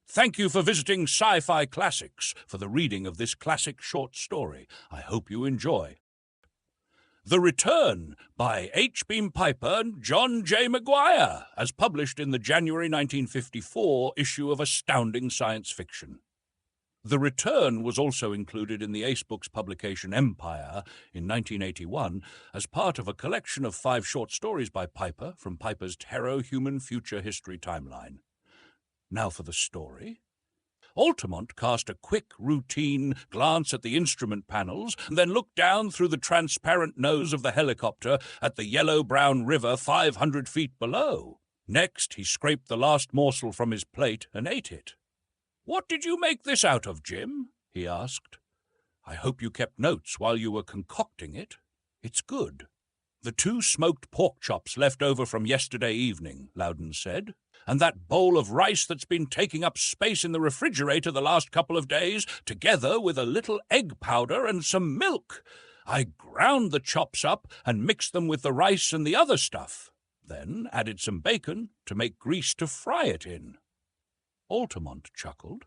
Thank you for visiting Sci-Fi Classics for the reading of this classic short story. I hope you enjoy. The Return by H. Beam Piper and John J. Maguire, as published in the January 1954 issue of Astounding Science Fiction. The Return was also included in the Ace Books publication Empire in 1981 as part of a collection of 5 short stories by Piper from Piper's Terro Human Future History Timeline. Now for the story. Altamont cast a quick, routine glance at the instrument panels, and then looked down through the transparent nose of the helicopter at the yellow-brown river 500 feet below. Next, he scraped the last morsel from his plate and ate it. "What did you make this out of, Jim?" he asked. "I hope you kept notes while you were concocting it. It's good." "The 2 smoked pork chops left over from yesterday evening," Loudon said, "and that bowl of rice that's been taking up space in the refrigerator the last couple of days, together with a little egg powder and some milk. I ground the chops up and mixed them with the rice and the other stuff, then added some bacon to make grease to fry it in." Altamont chuckled.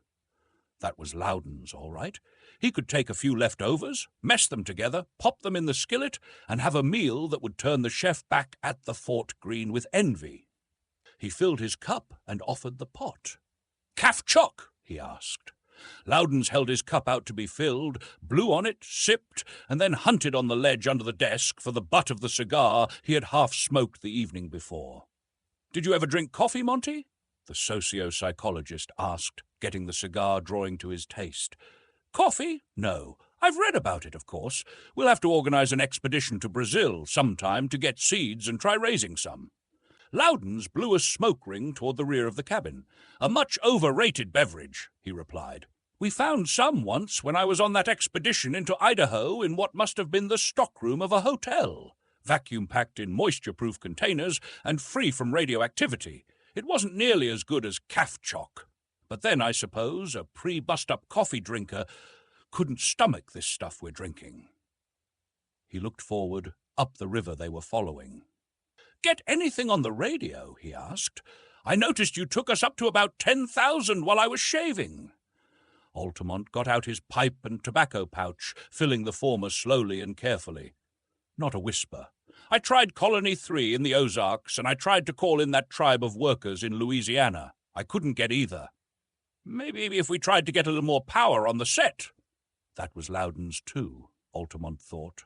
That was Loudon's, all right. He could take a few leftovers, mess them together, pop them in the skillet, and have a meal that would turn the chef back at the Fort Greene with envy. He filled his cup and offered the pot. "Calf choc?" he asked. Loudon's held his cup out to be filled, blew on it, sipped, and then hunted on the ledge under the desk for the butt of the cigar he had half-smoked the evening before. "Did you ever drink coffee, Monty?" the socio-psychologist asked, getting the cigar drawing to his taste. "Coffee? No. I've read about it, of course. We'll have to organize an expedition to Brazil sometime to get seeds and try raising some." Loudon's blew a smoke ring toward the rear of the cabin. "A much overrated beverage," he replied. "We found some once when I was on that expedition into Idaho in what must have been the stockroom of a hotel, vacuum-packed in moisture-proof containers and free from radioactivity. It wasn't nearly as good as calf choc. But then, I suppose, a pre-bust-up coffee drinker couldn't stomach this stuff we're drinking." He looked forward, up the river they were following. "Get anything on the radio?" he asked. "I noticed you took us up to about 10,000 while I was shaving." Altamont got out his pipe and tobacco pouch, filling the former slowly and carefully. Not a whisper. "I tried Colony 3 in the Ozarks, and I tried to call in that tribe of workers in Louisiana. I couldn't get either. Maybe if we tried to get a little more power on the set." That was Loudon's too, Altamont thought.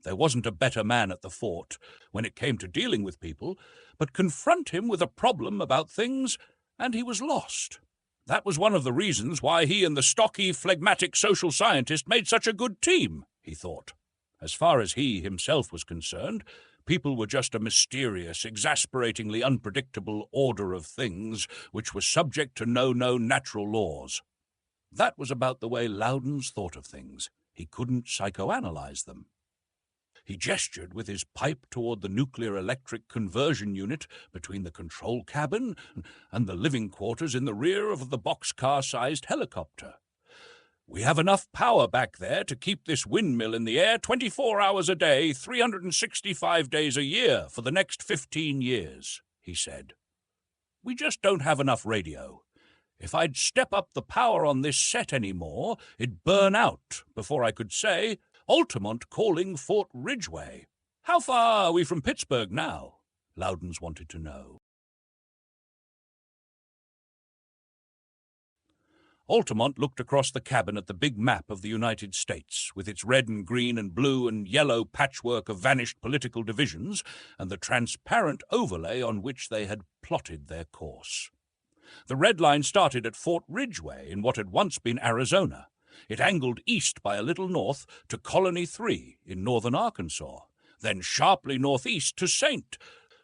There wasn't a better man at the fort when it came to dealing with people, but confront him with a problem about things, and he was lost. That was one of the reasons why he and the stocky, phlegmatic social scientist made such a good team, he thought. As far as he himself was concerned, people were just a mysterious, exasperatingly unpredictable order of things which were subject to no known natural laws. That was about the way Loudon's thought of things. He couldn't psychoanalyze them. He gestured with his pipe toward the nuclear-electric conversion unit between the control cabin and the living quarters in the rear of the boxcar-sized helicopter. "We have enough power back there to keep this windmill in the air 24 hours a day, 365 days a year for the next 15 years, he said. "We just don't have enough radio. If I'd step up the power on this set any more, it'd burn out before I could say, 'Altamont calling Fort Ridgeway.' How far are we from Pittsburgh now?" Loudon's wanted to know. Altamont looked across the cabin at the big map of the United States, with its red and green and blue and yellow patchwork of vanished political divisions, and the transparent overlay on which they had plotted their course. The red line started at Fort Ridgeway in what had once been Arizona. It angled east by a little north to Colony 3 in northern Arkansas, then sharply northeast to St.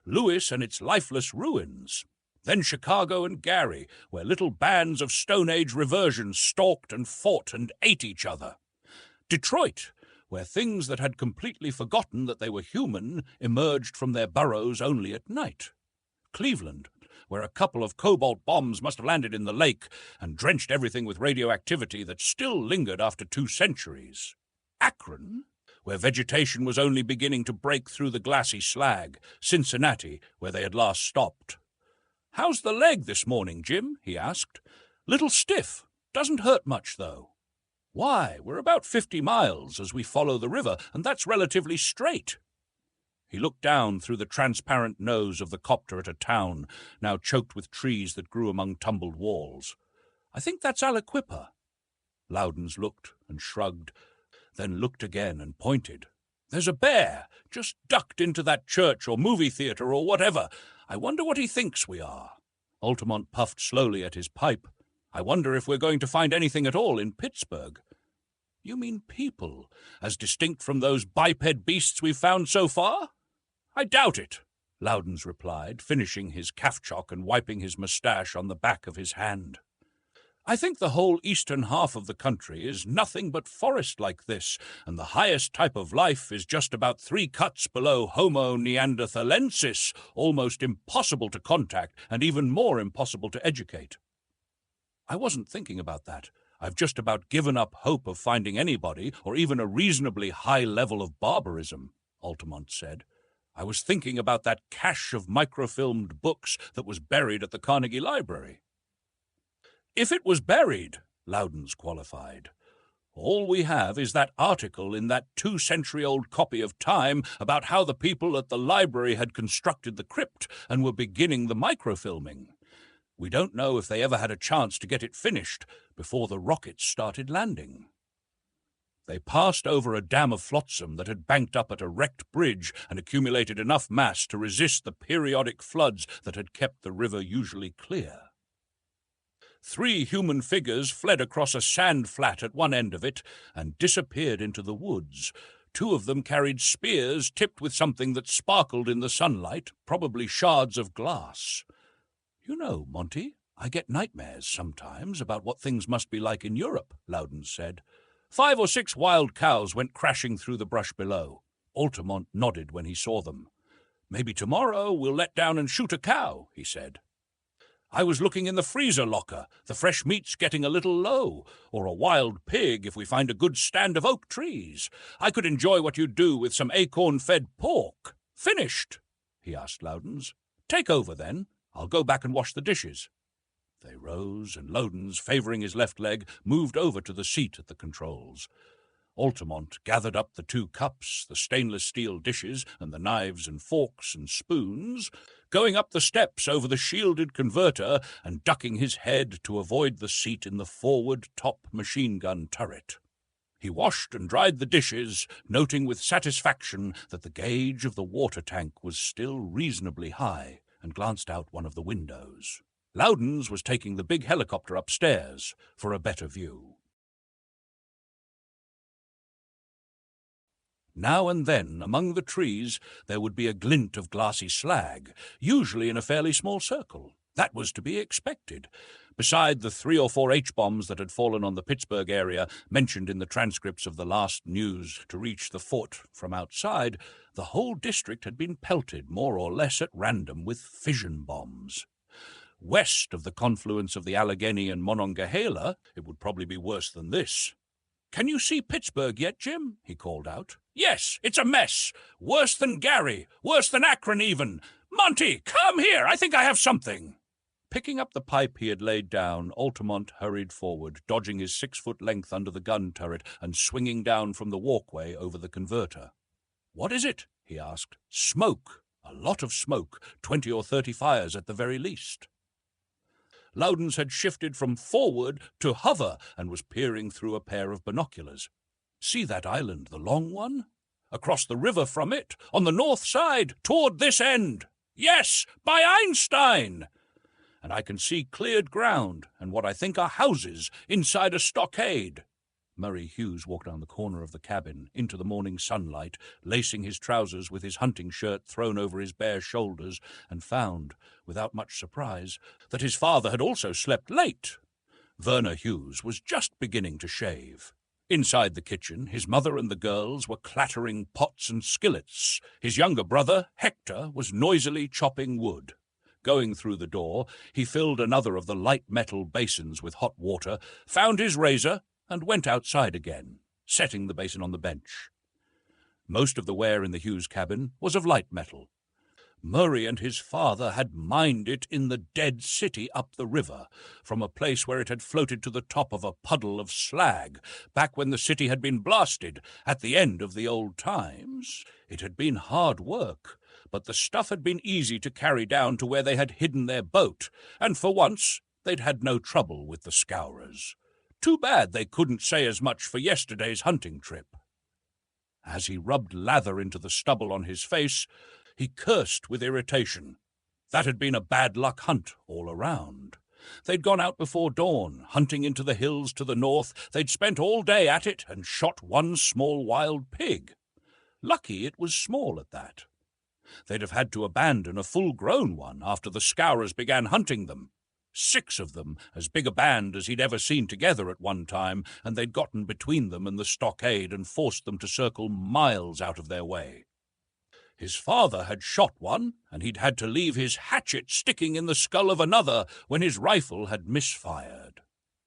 Louis and its lifeless ruins, then Chicago and Gary, where little bands of Stone Age reversions stalked and fought and ate each other. Detroit, where things that had completely forgotten that they were human emerged from their burrows only at night. Cleveland, where a couple of cobalt bombs must have landed in the lake and drenched everything with radioactivity that still lingered after 2 centuries. Akron, where vegetation was only beginning to break through the glassy slag. Cincinnati, where they had last stopped. "How's the leg this morning, Jim?" he asked. Little stiff. Doesn't hurt much, though. Why, we're about 50 miles as we follow the river, and that's relatively straight. He looked down through the transparent nose of the copter at a town, now choked with trees that grew among tumbled walls. I think that's Aliquippa. Loudons looked and shrugged, then looked again and pointed. There's a bear, just ducked into that church or movie theatre or whatever. I wonder what he thinks we are. Altamont puffed slowly at his pipe. I wonder if we're going to find anything at all in Pittsburgh. You mean people, as distinct from those biped beasts we've found so far? I doubt it, Loudons replied, finishing his calf-chock and wiping his moustache on the back of his hand. I think the whole eastern half of the country is nothing but forest like this, and the highest type of life is just about 3 cuts below Homo neanderthalensis, almost impossible to contact and even more impossible to educate. I wasn't thinking about that. I've just about given up hope of finding anybody or even a reasonably high level of barbarism, Altamont said. I was thinking about that cache of microfilmed books that was buried at the Carnegie Library. If it was buried, Loudons qualified. All we have is that article in that 2-century-old copy of Time about how the people at the library had constructed the crypt and were beginning the microfilming. We don't know if they ever had a chance to get it finished before the rockets started landing. They passed over a dam of flotsam that had banked up at a wrecked bridge and accumulated enough mass to resist the periodic floods that had kept the river usually clear. 3 human figures fled across a sand flat at one end of it and disappeared into the woods. 2 of them carried spears tipped with something that sparkled in the sunlight, probably shards of glass. You know, Monty, I get nightmares sometimes about what things must be like in Europe, Loudons said. 5 or 6 wild cows went crashing through the brush below. Altamont nodded when he saw them. Maybe tomorrow we'll let down and shoot a cow, he said. I was looking in the freezer locker. The fresh meat's getting a little low. Or a wild pig if we find a good stand of oak trees. I could enjoy what you'd do with some acorn-fed pork. Finished? He asked Loudons. Take over, then. I'll go back and wash the dishes. They rose, and Loudons, favouring his left leg, moved over to the seat at the controls. Altamont gathered up the 2 cups, the stainless steel dishes, and the knives and forks and spoons, going up the steps over the shielded converter and ducking his head to avoid the seat in the forward top machine-gun turret. He washed and dried the dishes, noting with satisfaction that the gauge of the water tank was still reasonably high, and glanced out one of the windows. Loudons was taking the big helicopter upstairs for a better view. Now and then, among the trees, there would be a glint of glassy slag, usually in a fairly small circle. That was to be expected. Beside the 3 or 4 H-bombs that had fallen on the Pittsburgh area, mentioned in the transcripts of the last news to reach the fort from outside, the whole district had been pelted more or less at random with fission bombs. West of the confluence of the Allegheny and Monongahela, it would probably be worse than this. "Can you see Pittsburgh yet, Jim?" he called out. "Yes, it's a mess. Worse than Gary. Worse than Akron, even. Monty, come here. I think I have something." Picking up the pipe he had laid down, Altamont hurried forward, dodging his 6-foot length under the gun turret and swinging down from the walkway over the converter. "What is it?" he asked. "Smoke. A lot of smoke. 20 or 30 fires at the very least." Loudons had shifted from forward to hover and was peering through a pair of binoculars. "See that island, the long one? Across the river from it, on the north side, toward this end. Yes, by Einstein! And I can see cleared ground and what I think are houses inside a stockade." Murray Hughes walked down the corner of the cabin, into the morning sunlight, lacing his trousers with his hunting shirt thrown over his bare shoulders, and found, without much surprise, that his father had also slept late. Verner Hughes was just beginning to shave. Inside the kitchen, his mother and the girls were clattering pots and skillets. His younger brother, Hector, was noisily chopping wood. Going through the door, he filled another of the light metal basins with hot water, found his razor, and went outside again, setting the basin on the bench. Most of the ware in the Hughes cabin was of light metal. Murray and his father had mined it in the dead city up the river, from a place where it had floated to the top of a puddle of slag, back when the city had been blasted, at the end of the old times. It had been hard work, but the stuff had been easy to carry down to where they had hidden their boat, and for once they'd had no trouble with the scourers. Too bad they couldn't say as much for yesterday's hunting trip. As he rubbed lather into the stubble on his face, he cursed with irritation. That had been a bad luck hunt all around. They'd gone out before dawn, hunting into the hills to the north. They'd spent all day at it and shot one small wild pig. Lucky it was small at that. They'd have had to abandon a full-grown one after the scourers began hunting them. 6 of them, as big a band as he'd ever seen together at one time, and they'd gotten between them and the stockade and forced them to circle miles out of their way. His father had shot one, and he'd had to leave his hatchet sticking in the skull of another when his rifle had misfired.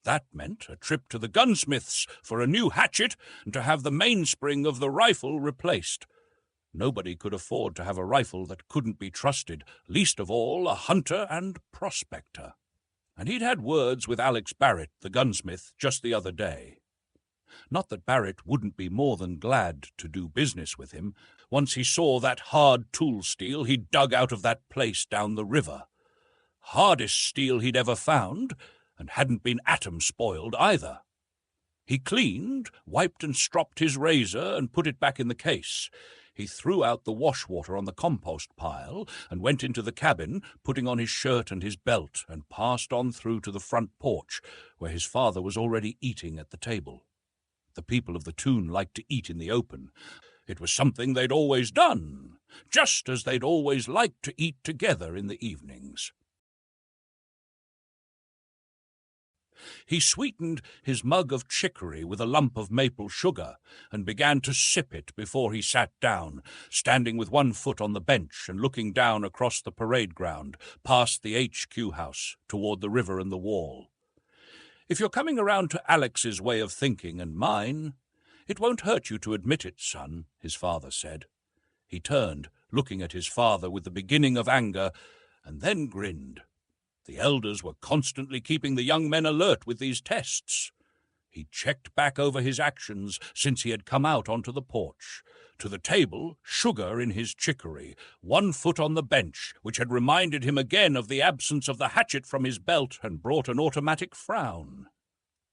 That meant a trip to the gunsmith's for a new hatchet and to have the mainspring of the rifle replaced. Nobody could afford to have a rifle that couldn't be trusted, least of all a hunter and prospector. And he'd had words with Alex Barrett, the gunsmith, just the other day. Not that Barrett wouldn't be more than glad to do business with him, once he saw that hard tool steel he'd dug out of that place down the river. Hardest steel he'd ever found, and hadn't been atom-spoiled either. He cleaned, wiped and stropped his razor and put it back in the case. He threw out the wash-water on the compost pile and went into the cabin, putting on his shirt and his belt, and passed on through to the front porch, where his father was already eating at the table. The people of the town liked to eat in the open. It was something they'd always done, just as they'd always liked to eat together in the evenings. He sweetened his mug of chicory with a lump of maple sugar and began to sip it before he sat down, standing with one foot on the bench and looking down across the parade ground, past the HQ house, toward the river and the wall. If you're coming around to Alex's way of thinking and mine, it won't hurt you to admit it, son, his father said. He turned, looking at his father with the beginning of anger, and then grinned. The elders were constantly keeping the young men alert with these tests. He checked back over his actions since he had come out onto the porch. To the table, sugar in his chicory, 1 foot on the bench, which had reminded him again of the absence of the hatchet from his belt and brought an automatic frown.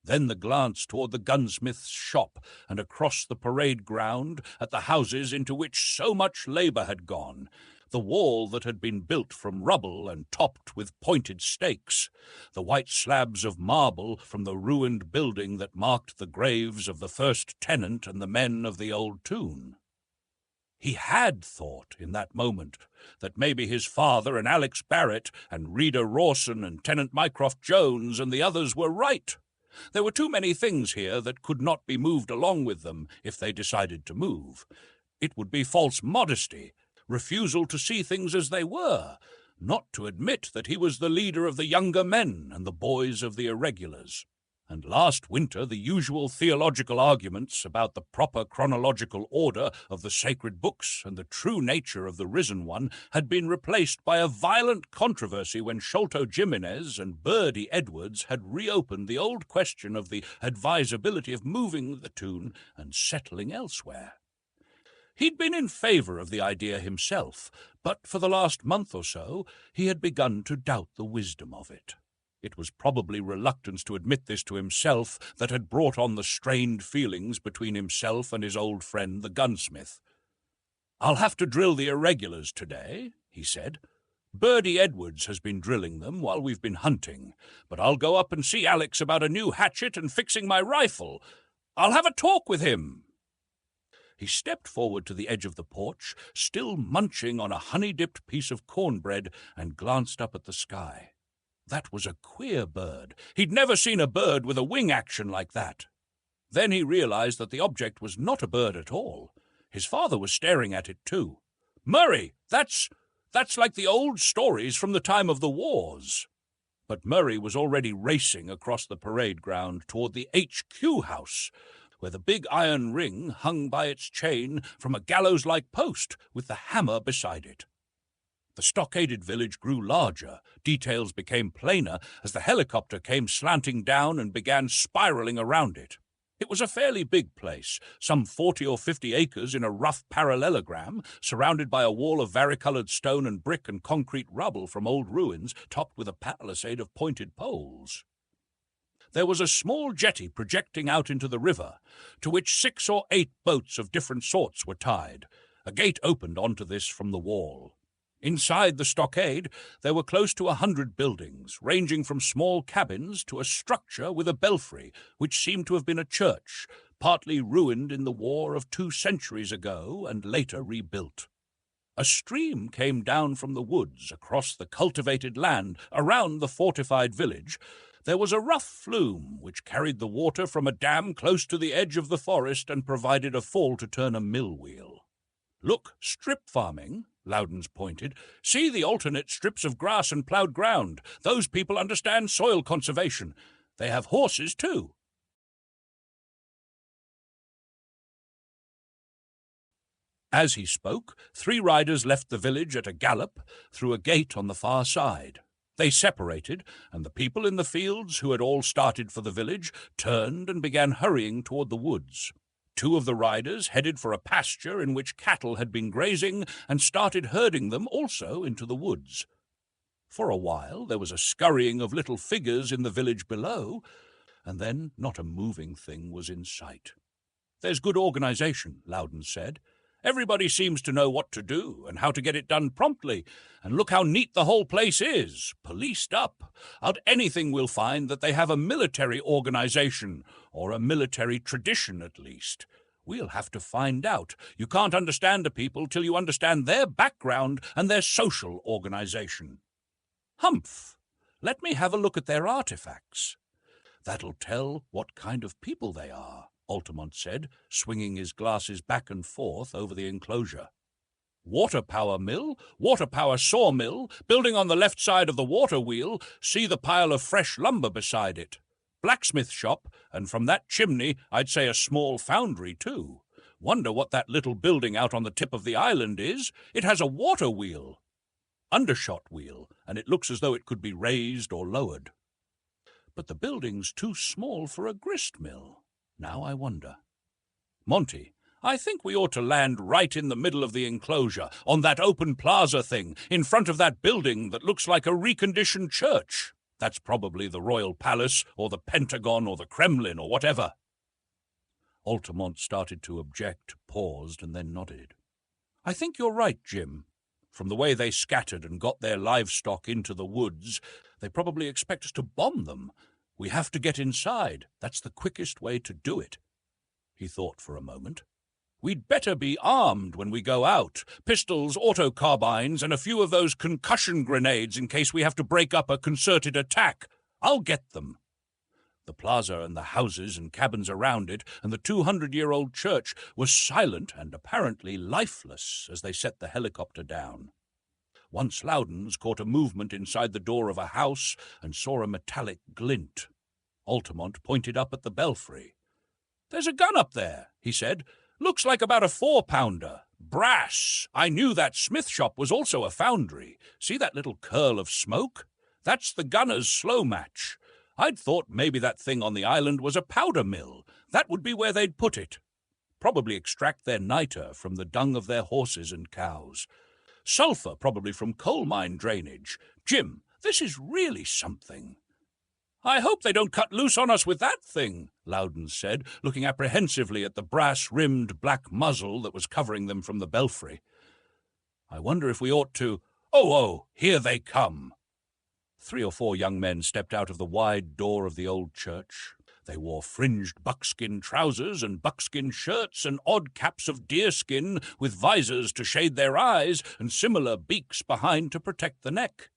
Then the glance toward the gunsmith's shop and across the parade ground at the houses into which so much labor had gone, the wall that had been built from rubble and topped with pointed stakes, the white slabs of marble from the ruined building that marked the graves of the first tenant and the men of the old tune. He had thought in that moment that maybe his father and Alex Barrett and Rita Rawson and Tenant Mycroft Jones and the others were right. There were too many things here that could not be moved along with them if they decided to move. It would be false modesty, refusal to see things as they were, not to admit that he was the leader of the younger men and the boys of the irregulars. And last winter the usual theological arguments about the proper chronological order of the sacred books and the true nature of the risen one had been replaced by a violent controversy when Sholto Jimenez and Birdie Edwards had reopened the old question of the advisability of moving the tune and settling elsewhere. He'd been in favor of the idea himself, but for the last month or so he had begun to doubt the wisdom of it. It was probably reluctance to admit this to himself that had brought on the strained feelings between himself and his old friend the gunsmith. "I'll have to drill the irregulars today," he said. "Birdie Edwards has been drilling them while we've been hunting, but I'll go up and see Alex about a new hatchet and fixing my rifle. I'll have a talk with him." He stepped forward to the edge of the porch, still munching on a honey-dipped piece of cornbread, and glanced up at the sky. That was a queer bird. He'd never seen a bird with a wing action like that. Then he realized that the object was not a bird at all. His father was staring at it too. "Murray, that's like the old stories from the time of the wars." But Murray was already racing across the parade ground toward the HQ house, where the big iron ring hung by its chain from a gallows-like post with the hammer beside it. The stockaded village grew larger. Details became plainer as the helicopter came slanting down and began spiraling around it. It was a fairly big place, some 40 or 50 acres in a rough parallelogram, surrounded by a wall of varicolored stone and brick and concrete rubble from old ruins, topped with a palisade of pointed poles. There was a small jetty projecting out into the river, to which 6 or 8 boats of different sorts were tied. A gate opened onto this from the wall. Inside the stockade, there were close to 100 buildings, ranging from small cabins to a structure with a belfry, which seemed to have been a church, partly ruined in the war of 2 centuries ago and later rebuilt. A stream came down from the woods across the cultivated land around the fortified village. There was a rough flume which carried the water from a dam close to the edge of the forest and provided a fall to turn a mill wheel. "Look, strip farming," Loudons pointed. "See the alternate strips of grass and ploughed ground. Those people understand soil conservation. They have horses, too." As he spoke, 3 riders left the village at a gallop through a gate on the far side. They separated, and the people in the fields, who had all started for the village, turned and began hurrying toward the woods. 2 of the riders headed for a pasture in which cattle had been grazing and started herding them also into the woods. For a while there was a scurrying of little figures in the village below, and then not a moving thing was in sight. "There's good organization," Loudon said. "Everybody seems to know what to do and how to get it done promptly, and look how neat the whole place is, policed up. Out anything we'll find that they have a military organization, or a military tradition at least. We'll have to find out. You can't understand a people till you understand their background and their social organization." "Humph! Let me have a look at their artifacts. That'll tell what kind of people they are," Altamont said, swinging his glasses back and forth over the enclosure. "Water power mill, water power sawmill, building on the left side of the water wheel. See the pile of fresh lumber beside it. Blacksmith shop, and from that chimney I'd say a small foundry, too. Wonder what that little building out on the tip of the island is. It has a water wheel. Undershot wheel, and it looks as though it could be raised or lowered. But the building's too small for a grist mill. Now I wonder. Monty, I think we ought to land right in the middle of the enclosure, on that open plaza thing, in front of that building that looks like a reconditioned church. That's probably the Royal Palace, or the Pentagon, or the Kremlin, or whatever." Altamont started to object, paused, and then nodded. "I think you're right, Jim. From the way they scattered and got their livestock into the woods, they probably expect us to bomb them. We have to get inside. That's the quickest way to do it." He thought for a moment. "We'd better be armed when we go out. Pistols, auto-carbines, and a few of those concussion grenades in case we have to break up a concerted attack. I'll get them." The plaza and the houses and cabins around it and the 200-year-old church were silent and apparently lifeless as they set the helicopter down. Once Loudons caught a movement inside the door of a house and saw a metallic glint. Altamont pointed up at the belfry. "There's a gun up there," he said. "Looks like about a 4-pounder. Brass. I knew that smith shop was also a foundry. See that little curl of smoke? That's the gunner's slow match. I'd thought maybe that thing on the island was a powder mill. That would be where they'd put it. Probably extract their niter from the dung of their horses and cows. Sulfur probably from coal mine drainage. Jim, this is really something." "I hope they don't cut loose on us with that thing," Loudon said, looking apprehensively at the brass-rimmed black muzzle that was covering them from the belfry. "I wonder if we ought to— Oh, here they come." 3 or 4 young men stepped out of the wide door of the old church. They wore fringed buckskin trousers and buckskin shirts and odd caps of deerskin with visors to shade their eyes and similar beaks behind to protect the neck.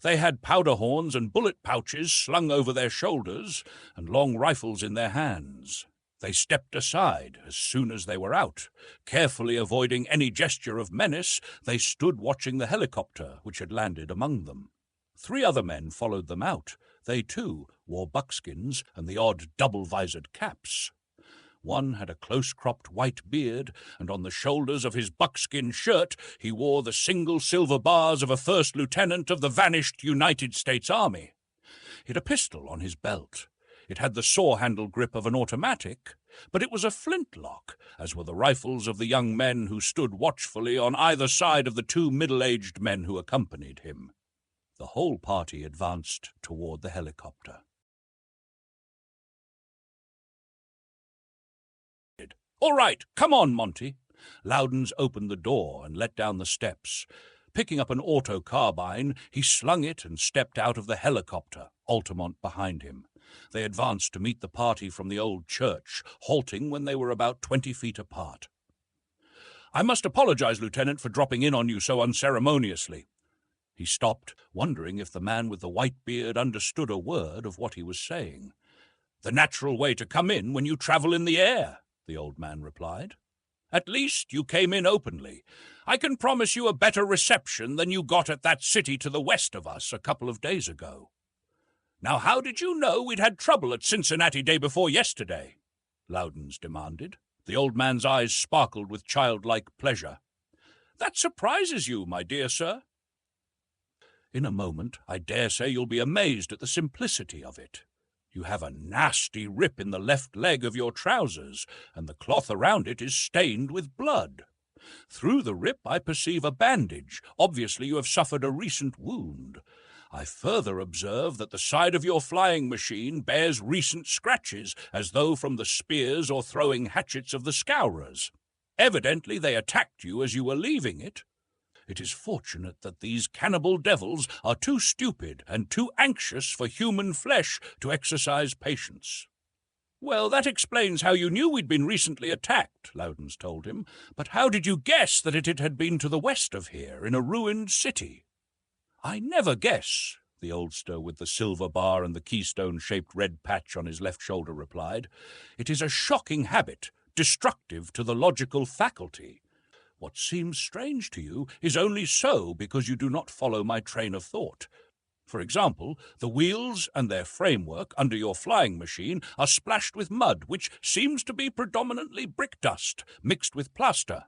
They had powder horns and bullet pouches slung over their shoulders and long rifles in their hands. They stepped aside as soon as they were out. Carefully avoiding any gesture of menace, they stood watching the helicopter which had landed among them. 3 other men followed them out. They, too, wore buckskins and the odd double-visored caps. One had a close-cropped white beard, and on the shoulders of his buckskin shirt he wore the single silver bars of a first lieutenant of the vanished United States Army. He had a pistol on his belt. It had the saw-handle grip of an automatic, but it was a flintlock, as were the rifles of the young men who stood watchfully on either side of the two middle-aged men who accompanied him. The whole party advanced toward the helicopter. "All right, come on, Monty." Loudons opened the door and let down the steps. Picking up an auto carbine, he slung it and stepped out of the helicopter, Altamont behind him. They advanced to meet the party from the old church, halting when they were about 20 feet apart. "I must apologize, Lieutenant, for dropping in on you so unceremoniously." He stopped, wondering if the man with the white beard understood a word of what he was saying. "The natural way to come in when you travel in the air," the old man replied. "At least you came in openly. I can promise you a better reception than you got at that city to the west of us a couple of days ago." "Now how did you know we'd had trouble at Cincinnati day before yesterday?" Loudons demanded. The old man's eyes sparkled with childlike pleasure. "That surprises you, my dear sir." "In a moment, I dare say you'll be amazed at the simplicity of it. You have a nasty rip in the left leg of your trousers, and the cloth around it is stained with blood. Through the rip I perceive a bandage. Obviously you have suffered a recent wound. I further observe that the side of your flying machine bears recent scratches, as though from the spears or throwing hatchets of the Scowrers. Evidently they attacked you as you were leaving it. It is fortunate that these cannibal devils are too stupid and too anxious for human flesh to exercise patience." "Well, that explains how you knew we'd been recently attacked," Loudons told him. "But how did you guess that it had been to the west of here, in a ruined city?" "I never guess," the oldster with the silver bar and the keystone-shaped red patch on his left shoulder replied. "It is a shocking habit, destructive to the logical faculty. What seems strange to you is only so because you do not follow my train of thought. For example, the wheels and their framework under your flying machine are splashed with mud, which seems to be predominantly brick dust mixed with plaster.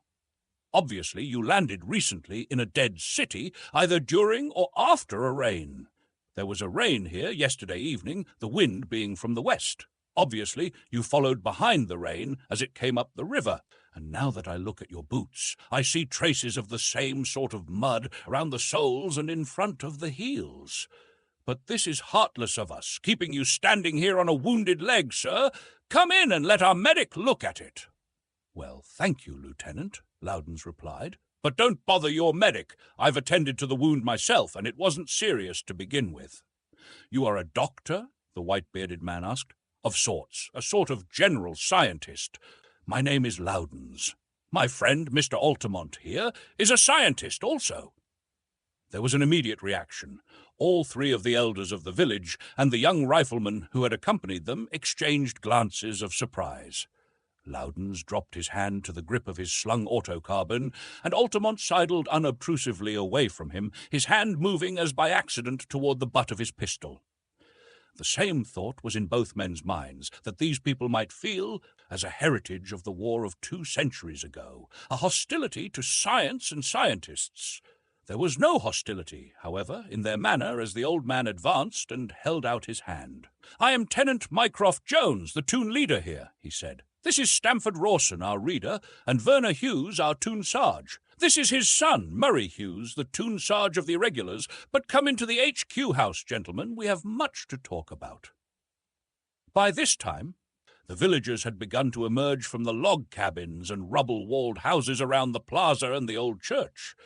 Obviously, you landed recently in a dead city, either during or after a rain. There was a rain here yesterday evening, the wind being from the west. Obviously, you followed behind the rain as it came up the river. And now that I look at your boots, I see traces of the same sort of mud around the soles and in front of the heels. But this is heartless of us, keeping you standing here on a wounded leg, sir. Come in and let our medic look at it." "Well, thank you, Lieutenant," Loudons replied. "But don't bother your medic. I've attended to the wound myself, and it wasn't serious to begin with." "You are a doctor?" the white-bearded man asked. "Of sorts, a sort of general scientist. My name is Loudons. My friend, Mr. Altamont here, is a scientist also." There was an immediate reaction. All three of the elders of the village and the young rifleman who had accompanied them exchanged glances of surprise. Loudons dropped his hand to the grip of his slung autocarbine, and Altamont sidled unobtrusively away from him, his hand moving as by accident toward the butt of his pistol. The same thought was in both men's minds, that these people might feel, as a heritage of the war of 2 centuries ago, a hostility to science and scientists. There was no hostility, however, in their manner as the old man advanced and held out his hand. "I am Tenant Mycroft Jones, the Toon leader here," he said. "This is Stamford Rawson, our reader, and Verner Hughes, our Toon Sarge. This is his son, Murray Hughes, the Toon Sarge of the Irregulars. But come into the HQ house, gentlemen. We have much to talk about." By this time, the villagers had begun to emerge from the log cabins and rubble-walled houses around the plaza and the old church.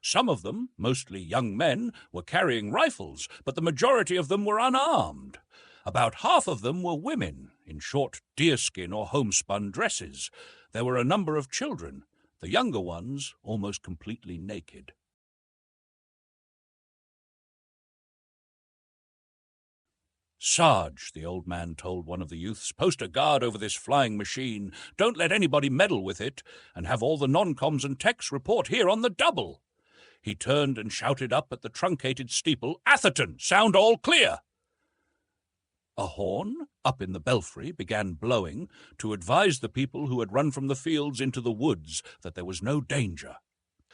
Some of them, mostly young men, were carrying rifles, but the majority of them were unarmed. About half of them were women, in short deerskin or homespun dresses. There were a number of children, the younger ones almost completely naked. "Sarge," the old man told one of the youths, "post a guard over this flying machine. Don't let anybody meddle with it, and have all the non-coms and techs report here on the double." He turned and shouted up at the truncated steeple, "Atherton, sound all clear!" A horn, up in the belfry, began blowing to advise the people who had run from the fields into the woods that there was no danger.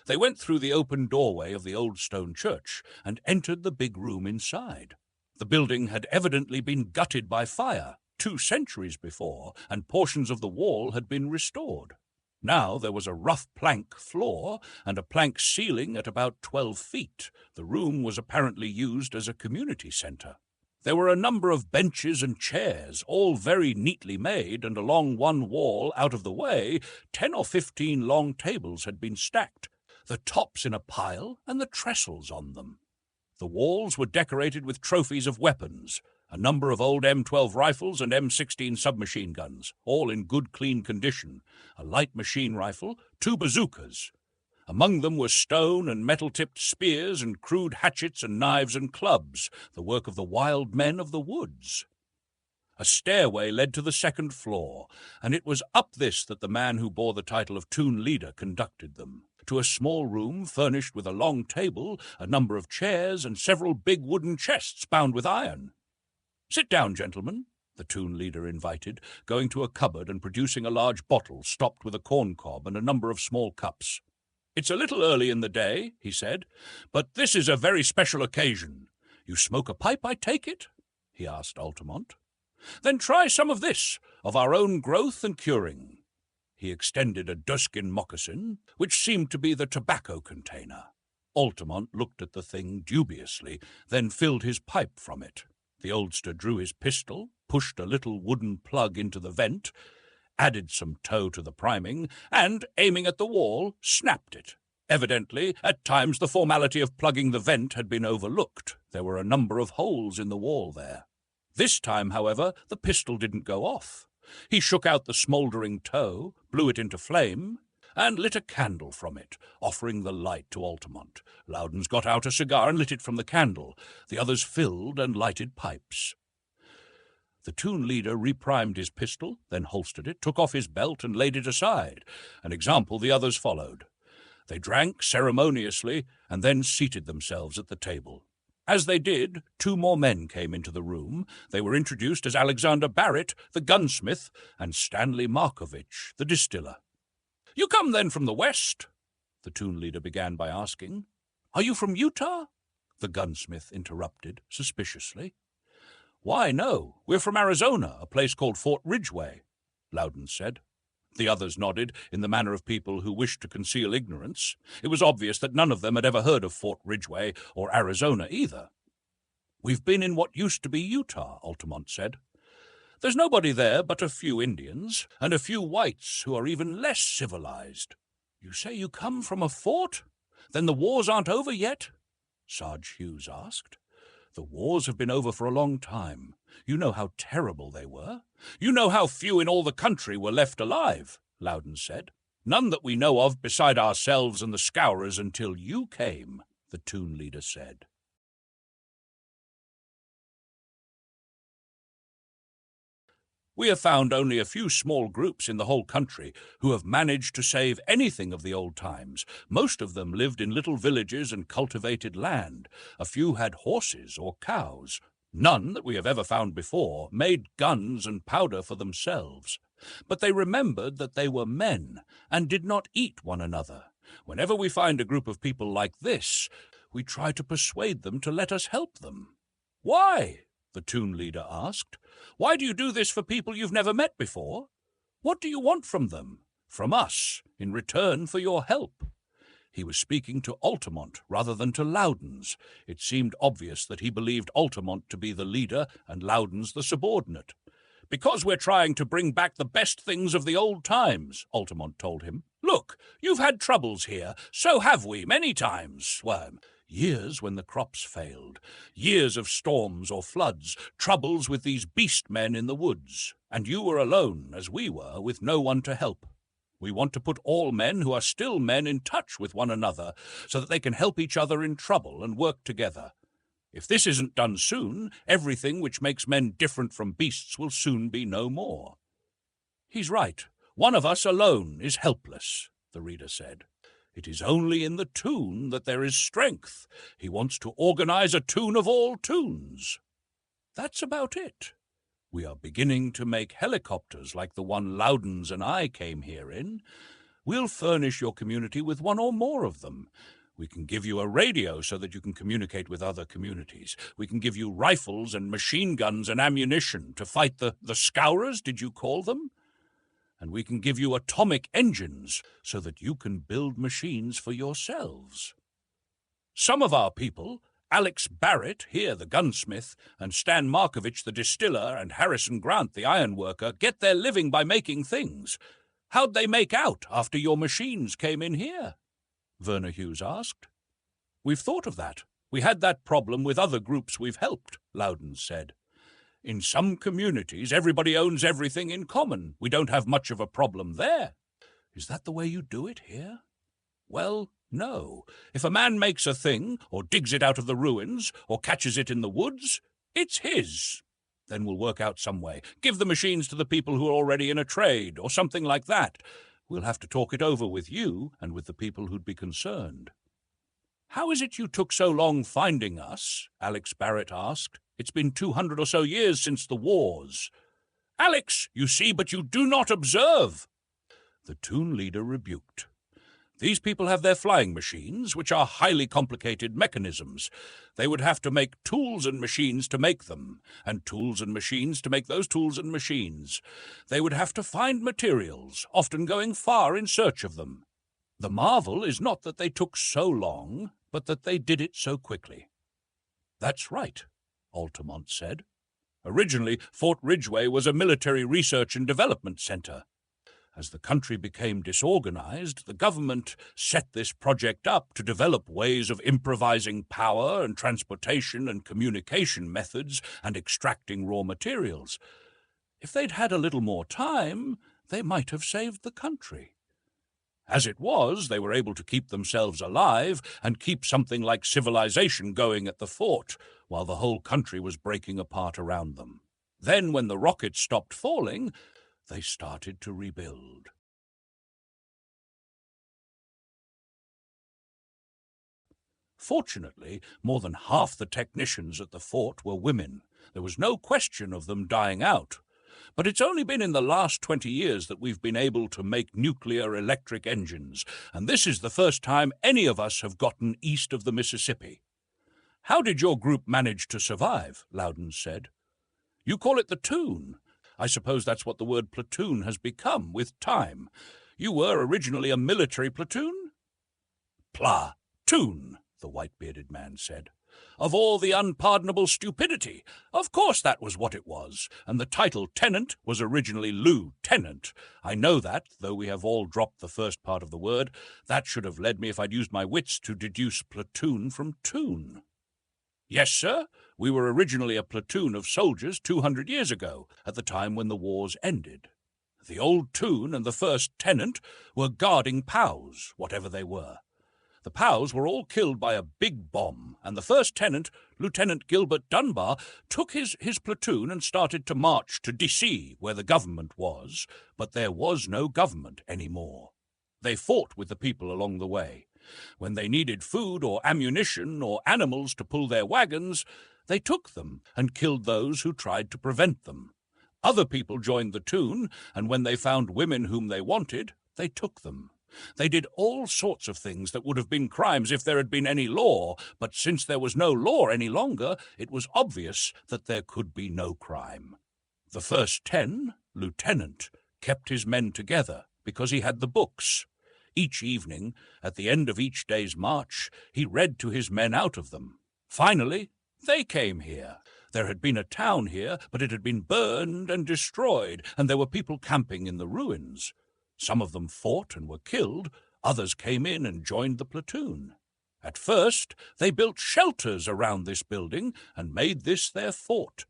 They went through the open doorway of the old stone church and entered the big room inside. The building had evidently been gutted by fire 2 centuries before, and portions of the wall had been restored. Now there was a rough plank floor and a plank ceiling at about 12 feet. The room was apparently used as a community centre. There were a number of benches and chairs, all very neatly made, and along one wall, out of the way, 10 or 15 long tables had been stacked, the tops in a pile and the trestles on them. The walls were decorated with trophies of weapons, a number of old M12 rifles and M16 submachine guns, all in good, clean condition, a light machine rifle, 2 bazookas. Among them were stone and metal-tipped spears and crude hatchets and knives and clubs, the work of the wild men of the woods. A stairway led to the 2nd floor, and it was up this that the man who bore the title of Toon Leader conducted them, to a small room furnished with a long table, a number of chairs, and several big wooden chests bound with iron. "Sit down, gentlemen," the Toon Leader invited, going to a cupboard and producing a large bottle stopped with a corn cob and a number of small cups. "It's a little early in the day," he said, "but this is a very special occasion. You smoke a pipe, I take it?" he asked Altamont. "Then try some of this, of our own growth and curing." He extended a deerskin moccasin, which seemed to be the tobacco container. Altamont looked at the thing dubiously, then filled his pipe from it. The oldster drew his pistol, pushed a little wooden plug into the vent, added some tow to the priming, and, aiming at the wall, snapped it. Evidently, at times the formality of plugging the vent had been overlooked. There were a number of holes in the wall there. This time, however, the pistol didn't go off. He shook out the smouldering tow, blew it into flame, and lit a candle from it, offering the light to Altamont. Loudons got out a cigar and lit it from the candle. The others filled and lighted pipes. The Toon Leader reprimed his pistol, then holstered it, took off his belt, and laid it aside, an example the others followed. They drank ceremoniously, and then seated themselves at the table. As they did, 2 more men came into the room. They were introduced as Alexander Barrett, the gunsmith, and Stanley Markovich, the distiller. "You come, then, from the West?" the Toon Leader began by asking. "Are you from Utah?" the gunsmith interrupted suspiciously. "Why, no. We're from Arizona, a place called Fort Ridgeway," Loudon said. The others nodded in the manner of people who wished to conceal ignorance. It was obvious that none of them had ever heard of Fort Ridgeway or Arizona either. "We've been in what used to be Utah," Altamont said. "There's nobody there but a few Indians, and a few whites who are even less civilized." "You say you come from a fort? Then the wars aren't over yet?" Sarge Hughes asked. "The wars have been over for a long time. You know how terrible they were. You know how few in all the country were left alive," Loudon said. "None that we know of beside ourselves and the Scourers until you came," the Toon Leader said. We have found only a few small groups in the whole country who have managed to save anything of the old times. Most of them lived in little villages and cultivated land. A few had horses or cows. None that we have ever found before made guns and powder for themselves. But they remembered that they were men and did not eat one another. Whenever we find a group of people like this, we try to persuade them to let us help them. "Why?" the Toon Leader asked. "Why do you do this for people you've never met before? What do you want from them, from us, in return for your help?" He was speaking to Altamont rather than to Loudons. It seemed obvious that he believed Altamont to be the leader and Loudons the subordinate. "Because we're trying to bring back the best things of the old times," Altamont told him. "Look, you've had troubles here. So have we, many times. Years when the crops failed, years of storms or floods, troubles with these beast men in the woods, and you were alone, as we were, with no one to help. We want to put all men who are still men in touch with one another, so that they can help each other in trouble and work together. If this isn't done soon, everything which makes men different from beasts will soon be no more." "He's right. One of us alone is helpless," the reader said. "It is only in the Toon that there is strength. He wants to organize a Toon of all Toons." "That's about it. We are beginning to make helicopters like the one Loudons and I came here in. We'll furnish your community with one or more of them. We can give you a radio so that you can communicate with other communities. We can give you rifles and machine guns and ammunition to fight the scourers, did you call them? And we can give you atomic engines so that you can build machines for yourselves. Some of our people, Alex Barrett, here the gunsmith, and Stan Markovich the distiller, and Harrison Grant the ironworker, get their living by making things. How'd they make out after your machines came in here? Verna Hughes asked. We've thought of that. We had that problem with other groups we've helped, Loudon said. In some communities, everybody owns everything in common. We don't have much of a problem there. Is that the way you do it here? Well, no. If a man makes a thing, or digs it out of the ruins, or catches it in the woods, it's his. Then we'll work out some way. Give the machines to the people who are already in a trade, or something like that. We'll have to talk it over with you and with the people who'd be concerned. How is it you took so long finding us? Alex Barrett asked. It's been 200 or so years since the wars. Alex, you see, but you do not observe. The Toon leader rebuked. These people have their flying machines, which are highly complicated mechanisms. They would have to make tools and machines to make them, and tools and machines to make those tools and machines. They would have to find materials, often going far in search of them. The marvel is not that they took so long, but that they did it so quickly. That's right, Altamont said. Originally, Fort Ridgeway was a military research and development center. As the country became disorganized, the government set this project up to develop ways of improvising power and transportation and communication methods and extracting raw materials. If they'd had a little more time, they might have saved the country. As it was, they were able to keep themselves alive and keep something like civilization going at the fort, while the whole country was breaking apart around them. Then, when the rockets stopped falling, they started to rebuild. Fortunately, more than half the technicians at the fort were women. There was no question of them dying out. But it's only been in the last 20 years that we've been able to make nuclear electric engines, and this is the first time any of us have gotten east of the Mississippi. How did your group manage to survive? Loudon said. You call it the Toon. I suppose that's what the word platoon has become with time. You were originally a military platoon? Platoon, the white-bearded man said. Of all the unpardonable stupidity. Of course that was what it was, and the title tenant was originally lieutenant. I know that, though we have all dropped the first part of the word. That should have led me, if I'd used my wits, to deduce platoon from toon. Yes, sir. We were originally a platoon of soldiers 200 years ago, at the time when the wars ended. The old Toon and the first tenant were guarding POWs, whatever they were. The POWs were all killed by a big bomb, and the first tenant, Lieutenant Gilbert Dunbar, took his platoon and started to march to D.C., where the government was, but there was no government anymore. They fought with the people along the way. When they needed food or ammunition or animals to pull their wagons, they took them and killed those who tried to prevent them. Other people joined the Toon, and when they found women whom they wanted, they took them. They did all sorts of things that would have been crimes if there had been any law, but since there was no law any longer, it was obvious that there could be no crime. The first 10, Lieutenant, kept his men together because he had the books. Each evening, at the end of each day's march, he read to his men out of them. Finally, they came here. There had been a town here, but it had been burned and destroyed, and there were people camping in the ruins. Some of them fought and were killed. Others came in and joined the platoon. At first, they built shelters around this building and made this their fort.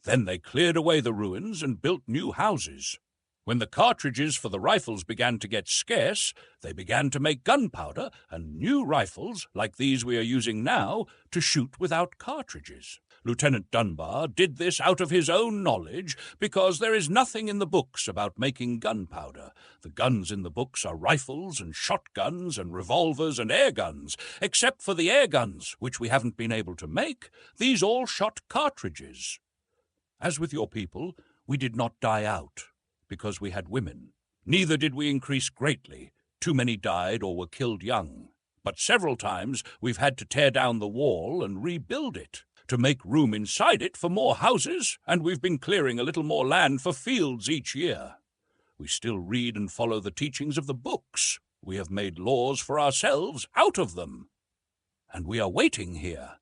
Then they cleared away the ruins and built new houses. When the cartridges for the rifles began to get scarce, they began to make gunpowder and new rifles, like these we are using now, to shoot without cartridges. Lieutenant Dunbar did this out of his own knowledge because there is nothing in the books about making gunpowder. The guns in the books are rifles and shotguns and revolvers and air guns. Except for the air guns, which we haven't been able to make, these all shot cartridges. As with your people, we did not die out, because we had women. Neither did we increase greatly. Too many died or were killed young. But several times we've had to tear down the wall and rebuild it, to make room inside it for more houses, and we've been clearing a little more land for fields each year. We still read and follow the teachings of the books. We have made laws for ourselves out of them. And we are waiting here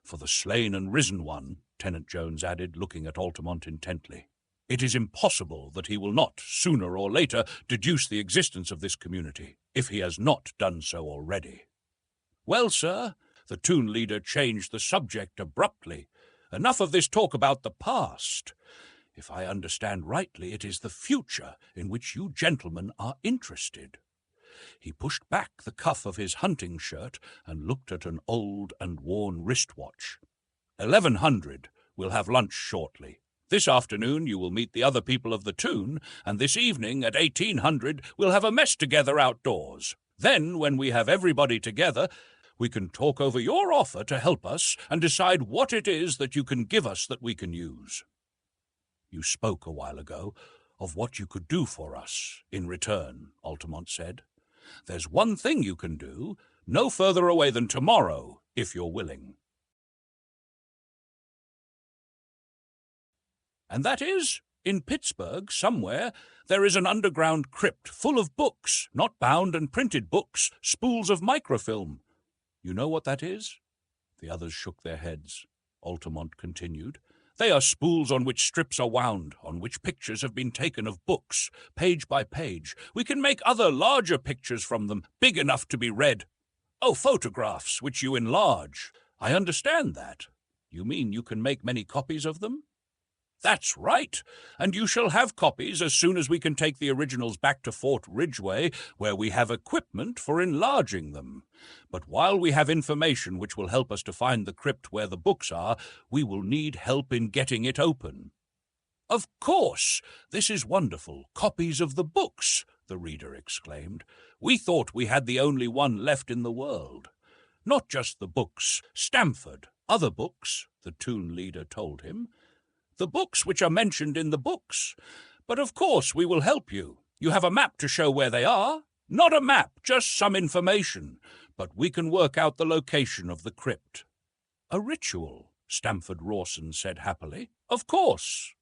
for the slain and risen one, Tenant Jones added, looking at Altamont intently. It is impossible that he will not, sooner or later, deduce the existence of this community, if he has not done so already. Well, sir, the Toon leader changed the subject abruptly. Enough of this talk about the past. If I understand rightly, it is the future in which you gentlemen are interested. He pushed back the cuff of his hunting shirt and looked at an old and worn wristwatch. 1100. We'll have lunch shortly. This afternoon you will meet the other people of the Toon, and this evening at 1800 we'll have a mess together outdoors. Then, when we have everybody together, we can talk over your offer to help us and decide what it is that you can give us that we can use. You spoke a while ago of what you could do for us in return, Altamont said. There's one thing you can do, no further away than tomorrow, if you're willing. And that is, in Pittsburgh, somewhere, there is an underground crypt full of books, not bound and printed books, spools of microfilm. You know what that is? The others shook their heads. Altamont continued. They are spools on which strips are wound, on which pictures have been taken of books, page by page. We can make other larger pictures from them, big enough to be read. Oh, photographs, which you enlarge. I understand that. You mean you can make many copies of them? That's right, and you shall have copies as soon as we can take the originals back to Fort Ridgeway, where we have equipment for enlarging them. But while we have information which will help us to find the crypt where the books are, we will need help in getting it open. Of course! This is wonderful. Copies of the books, the reader exclaimed. We thought we had the only one left in the world. Not just the books, Stamford, other books, the Toon leader told him. The books which are mentioned in the books. But of course we will help you. You have a map to show where they are. Not a map, just some information. But we can work out the location of the crypt. A ritual, Stamford Rawson said happily. Of course.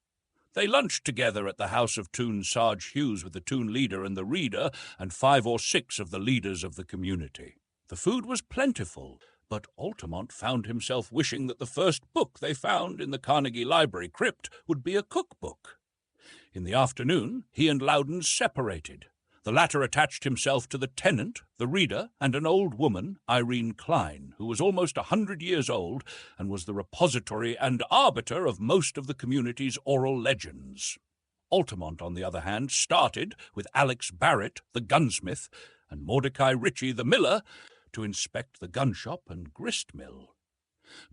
They lunched together at the house of Toon Sarge Hughes with the Toon leader and the reader and 5 or 6 of the leaders of the community. The food was plentiful. But Altamont found himself wishing that the first book they found in the Carnegie Library crypt would be a cookbook. In the afternoon, he and Loudon separated. The latter attached himself to the tenant, the reader, and an old woman, Irene Klein, who was almost 100 years old and was the repository and arbiter of most of the community's oral legends. Altamont, on the other hand, started with Alex Barrett, the gunsmith, and Mordecai Ritchie, the miller, to inspect the gun shop and grist mill.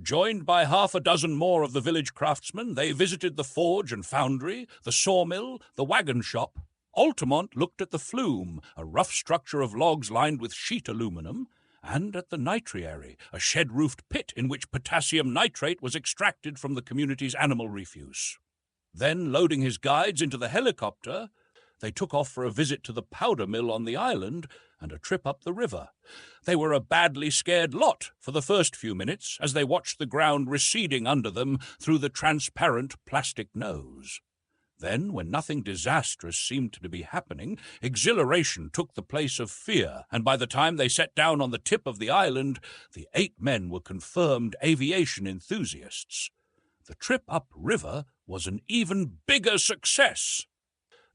Joined by 6 more of the village craftsmen, they visited the forge and foundry, the sawmill, the wagon shop. Altamont looked at the flume, a rough structure of logs lined with sheet aluminum, and at the nitriary, a shed-roofed pit in which potassium nitrate was extracted from the community's animal refuse. Then, loading his guides into the helicopter, they took off for a visit to the powder mill on the island and a trip up the river. They were a badly scared lot for the first few minutes as they watched the ground receding under them through the transparent plastic nose. Then, when nothing disastrous seemed to be happening, exhilaration took the place of fear, and by the time they set down on the tip of the island, the 8 men were confirmed aviation enthusiasts. The trip upriver was an even bigger success.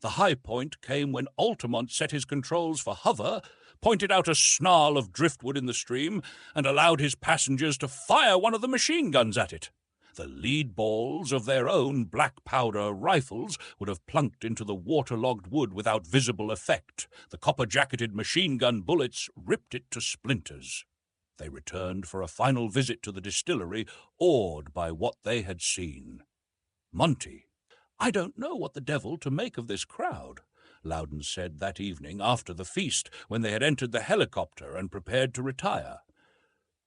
The high point came when Altamont set his controls for hover, pointed out a snarl of driftwood in the stream, and allowed his passengers to fire one of the machine guns at it. The lead balls of their own black powder rifles would have plunked into the waterlogged wood without visible effect. The copper-jacketed machine gun bullets ripped it to splinters. They returned for a final visit to the distillery, awed by what they had seen. Monty, I don't know what the devil to make of this crowd, Loudon said that evening after the feast when they had entered the helicopter and prepared to retire.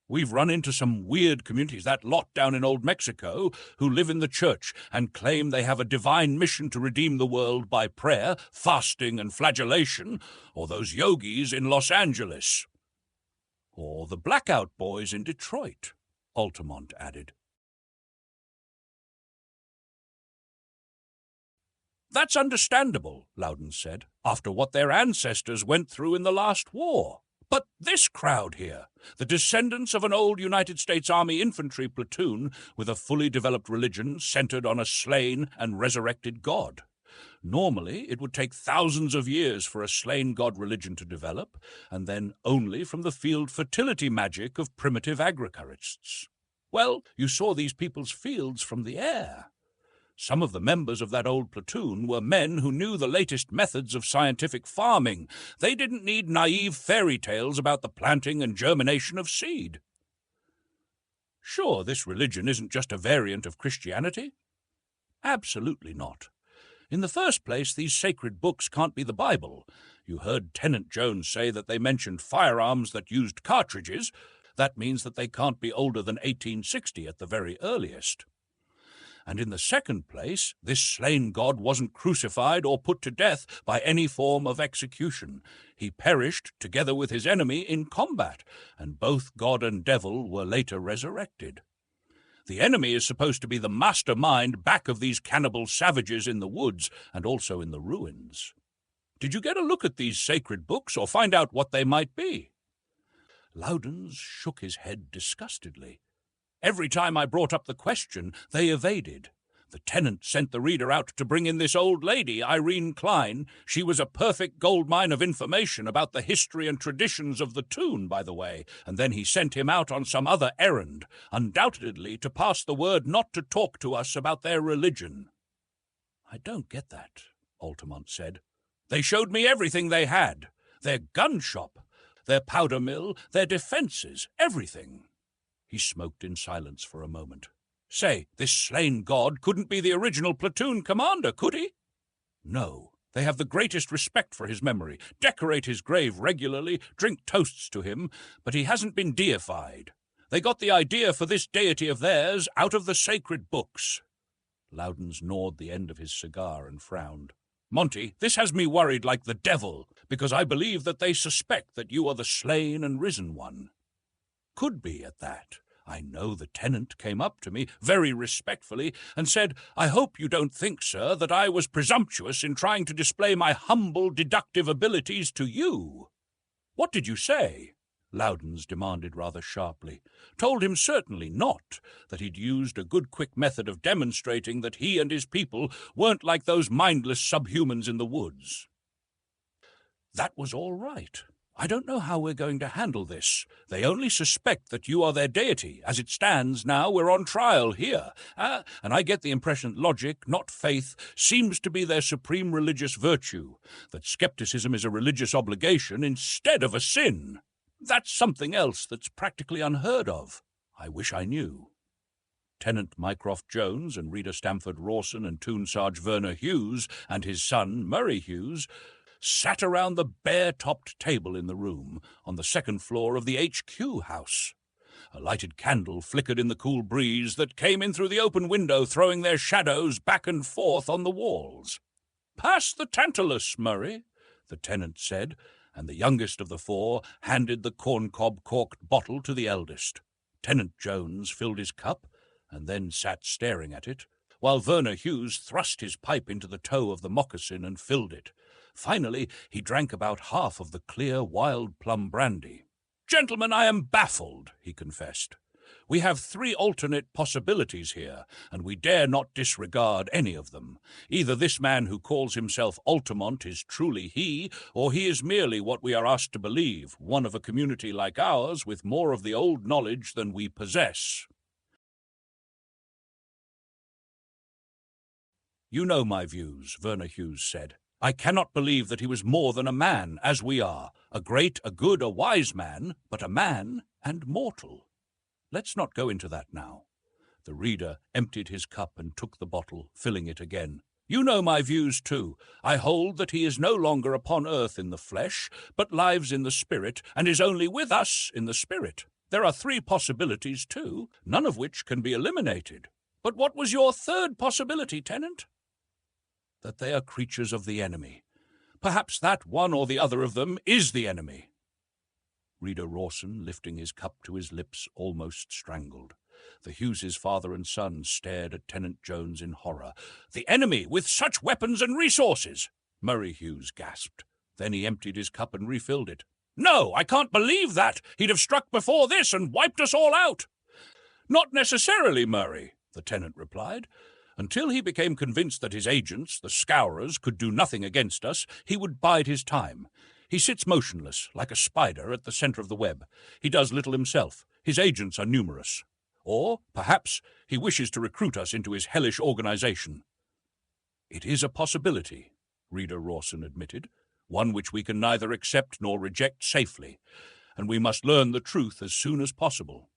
We've run into some weird communities, that lot down in Old Mexico, who live in the church and claim they have a divine mission to redeem the world by prayer, fasting, and flagellation, or those yogis in Los Angeles. Or the Blackout Boys in Detroit, Altamont added. That's understandable, Loudon said, after what their ancestors went through in the last war. But this crowd here, the descendants of an old United States Army infantry platoon with a fully developed religion centered on a slain and resurrected God. Normally, it would take thousands of years for a slain God religion to develop, and then only from the field fertility magic of primitive agriculturists. Well, you saw these people's fields from the air. Some of the members of that old platoon were men who knew the latest methods of scientific farming. They didn't need naive fairy tales about the planting and germination of seed. Sure, this religion isn't just a variant of Christianity? Absolutely not. In the first place, these sacred books can't be the Bible. You heard Tenant Jones say that they mentioned firearms that used cartridges. That means that they can't be older than 1860 at the very earliest. And in the second place, this slain God wasn't crucified or put to death by any form of execution. He perished together with his enemy in combat, and both God and devil were later resurrected. The enemy is supposed to be the mastermind back of these cannibal savages in the woods and also in the ruins. Did you get a look at these sacred books or find out what they might be? Loudons shook his head disgustedly. Every time I brought up the question, they evaded. The tenant sent the reader out to bring in this old lady, Irene Klein. She was a perfect goldmine of information about the history and traditions of the tune, by the way, and then he sent him out on some other errand, undoubtedly to pass the word not to talk to us about their religion. I don't get that, Altamont said. They showed me everything they had. Their gun shop, their powder mill, their defenses, everything. He smoked in silence for a moment. Say, this slain God couldn't be the original platoon commander, could he? No. They have the greatest respect for his memory, decorate his grave regularly, drink toasts to him, but he hasn't been deified. They got the idea for this deity of theirs out of the sacred books. Loudons gnawed the end of his cigar and frowned. Monty, this has me worried like the devil, because I believe that they suspect that you are the slain and risen one. Could be at that. I know the tenant came up to me very respectfully and said, I hope you don't think, sir, that I was presumptuous in trying to display my humble deductive abilities to you. What did you say? Loudons demanded rather sharply. Told him certainly not, that he'd used a good quick method of demonstrating that he and his people weren't like those mindless subhumans in the woods. That was all right. I don't know how we're going to handle this. They only suspect that you are their deity. As it stands now, we're on trial here. And I get the impression that logic, not faith, seems to be their supreme religious virtue, that skepticism is a religious obligation instead of a sin. That's something else that's practically unheard of. I wish I knew. Tenant Mycroft Jones and Reader Stamford Rawson and Toon Sarge Verner Hughes and his son Murray Hughes sat around the bare-topped table in the room on the second floor of the HQ house. A lighted candle flickered in the cool breeze that came in through the open window, throwing their shadows back and forth on the walls. "Pass the Tantalus, Murray," the tenant said, and the youngest of the four handed the corncob corked bottle to the eldest. Tenant Jones filled his cup and then sat staring at it, while Verner Hughes thrust his pipe into the toe of the moccasin and filled it. Finally, he drank about half of the clear wild plum brandy. "Gentlemen, I am baffled," he confessed. "We have 3 alternate possibilities here, and we dare not disregard any of them. Either this man who calls himself Altamont is truly he, or he is merely what we are asked to believe, one of a community like ours with more of the old knowledge than we possess." "You know my views," Verner Hughes said. "I cannot believe that he was more than a man, as we are, a great, a good, a wise man, but a man and mortal. Let's not go into that now." The reader emptied his cup and took the bottle, filling it again. "You know my views, too. I hold that he is no longer upon earth in the flesh, but lives in the spirit, and is only with us in the spirit. There are 3 possibilities, too, none of which can be eliminated. But what was your 3rd possibility, Tenant? That they are creatures of the enemy. Perhaps that one or the other of them is the enemy. Reader Rawson, lifting his cup to his lips, almost strangled. The Hugheses' father and son stared at Tenant Jones in horror. The enemy, with such weapons and resources! Murray Hughes gasped. Then he emptied his cup and refilled it. No, I can't believe that! He'd have struck before this and wiped us all out! Not necessarily, Murray, the tenant replied. Until he became convinced that his agents, the Scourers, could do nothing against us, he would bide his time. He sits motionless, like a spider, at the center of the web. He does little himself. His agents are numerous. Or, perhaps, he wishes to recruit us into his hellish organization. It is a possibility, Reader Rawson admitted, one which we can neither accept nor reject safely, and we must learn the truth as soon as possible.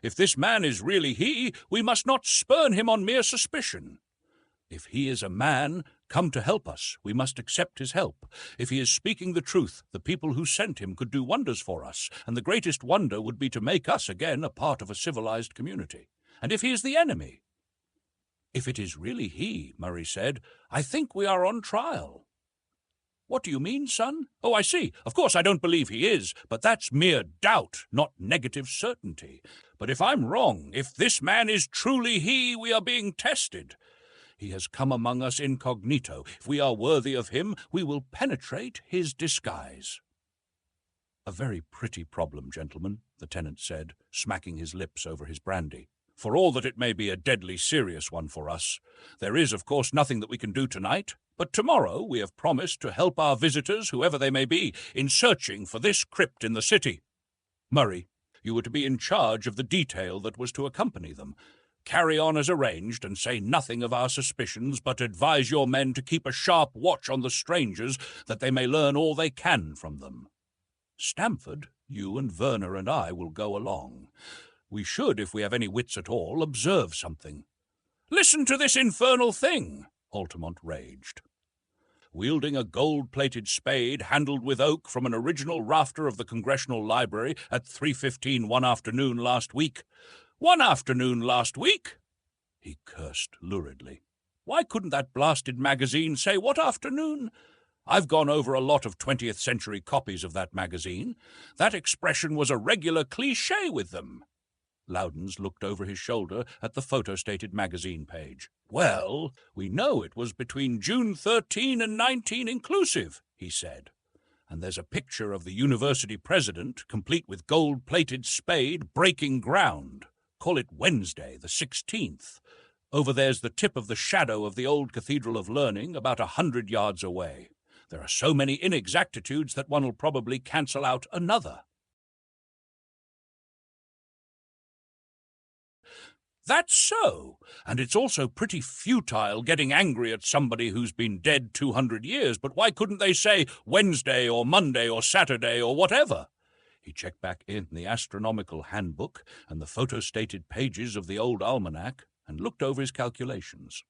If this man is really he, we must not spurn him on mere suspicion. If he is a man, come to help us, we must accept his help. If he is speaking the truth, the people who sent him could do wonders for us, and the greatest wonder would be to make us again a part of a civilized community. And if he is the enemy? If it is really he, Murray said, I think we are on trial. What do you mean, son? Oh, I see. Of course I don't believe he is, but that's mere doubt, not negative certainty. But if I'm wrong, if this man is truly he, we are being tested. He has come among us incognito. If we are worthy of him, we will penetrate his disguise. A very pretty problem, gentlemen, the tenant said, smacking his lips over his brandy. For all that it may be a deadly serious one for us, there is, of course, nothing that we can do tonight, but tomorrow we have promised to help our visitors, whoever they may be, in searching for this crypt in the city. Murray, you were to be in charge of the detail that was to accompany them. Carry on as arranged, and say nothing of our suspicions, but advise your men to keep a sharp watch on the strangers, that they may learn all they can from them. Stamford, you and Werner and I will go along. We should, if we have any wits at all, observe something. Listen to this infernal thing, Altamont raged. Wielding a gold-plated spade handled with oak from an original rafter of the Congressional Library at 3:15 one afternoon last week. One afternoon last week? He cursed luridly. Why couldn't that blasted magazine say what afternoon? I've gone over a lot of 20th century copies of that magazine. That expression was a regular cliché with them. Loudons looked over his shoulder at the photostated magazine page. Well, we know it was between June 13 and 19 inclusive, he said. And there's a picture of the university president, complete with gold-plated spade, breaking ground. Call it Wednesday, the 16th. Over there's the tip of the shadow of the old Cathedral of Learning, about 100 yards away. There are so many inexactitudes that one will probably cancel out another. That's so, and it's also pretty futile getting angry at somebody who's been dead 200 years, but why couldn't they say Wednesday or Monday or Saturday or whatever? He checked back in the astronomical handbook and the photostated pages of the old almanac and looked over his calculations.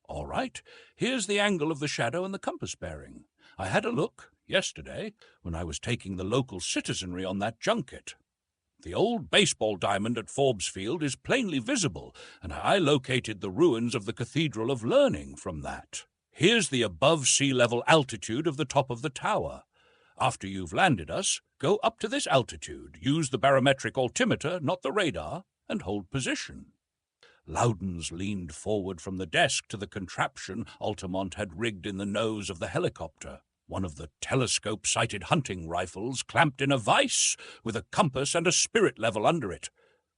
All right, here's the angle of the shadow and the compass bearing. I had a look yesterday when I was taking the local citizenry on that junket. The old baseball diamond at Forbes Field is plainly visible, and I located the ruins of the Cathedral of Learning from that. Here's the above-sea-level altitude of the top of the tower. After you've landed us, go up to this altitude, use the barometric altimeter, not the radar, and hold position. Loudons leaned forward from the desk to the contraption Altamont had rigged in the nose of the helicopter. One of the telescope-sighted hunting rifles clamped in a vise with a compass and a spirit level under it.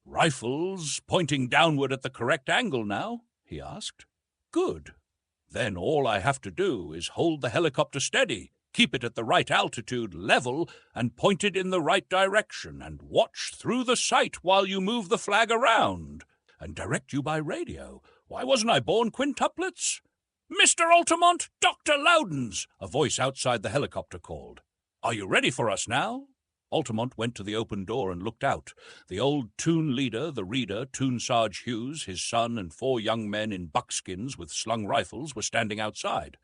Rifles pointing downward at the correct angle now? He asked. Good. Then all I have to do is hold the helicopter steady, keep it at the right altitude, level, and point it in the right direction, and watch through the sight while you move the flag around, and direct you by radio. Why wasn't I born quintuplets? Mr. Altamont, Dr. Loudons, a voice outside the helicopter called. Are you ready for us now? Altamont went to the open door and looked out. The old Toon leader, the reader, Toon Sarge Hughes, his son, and 4 young men in buckskins with slung rifles were standing outside.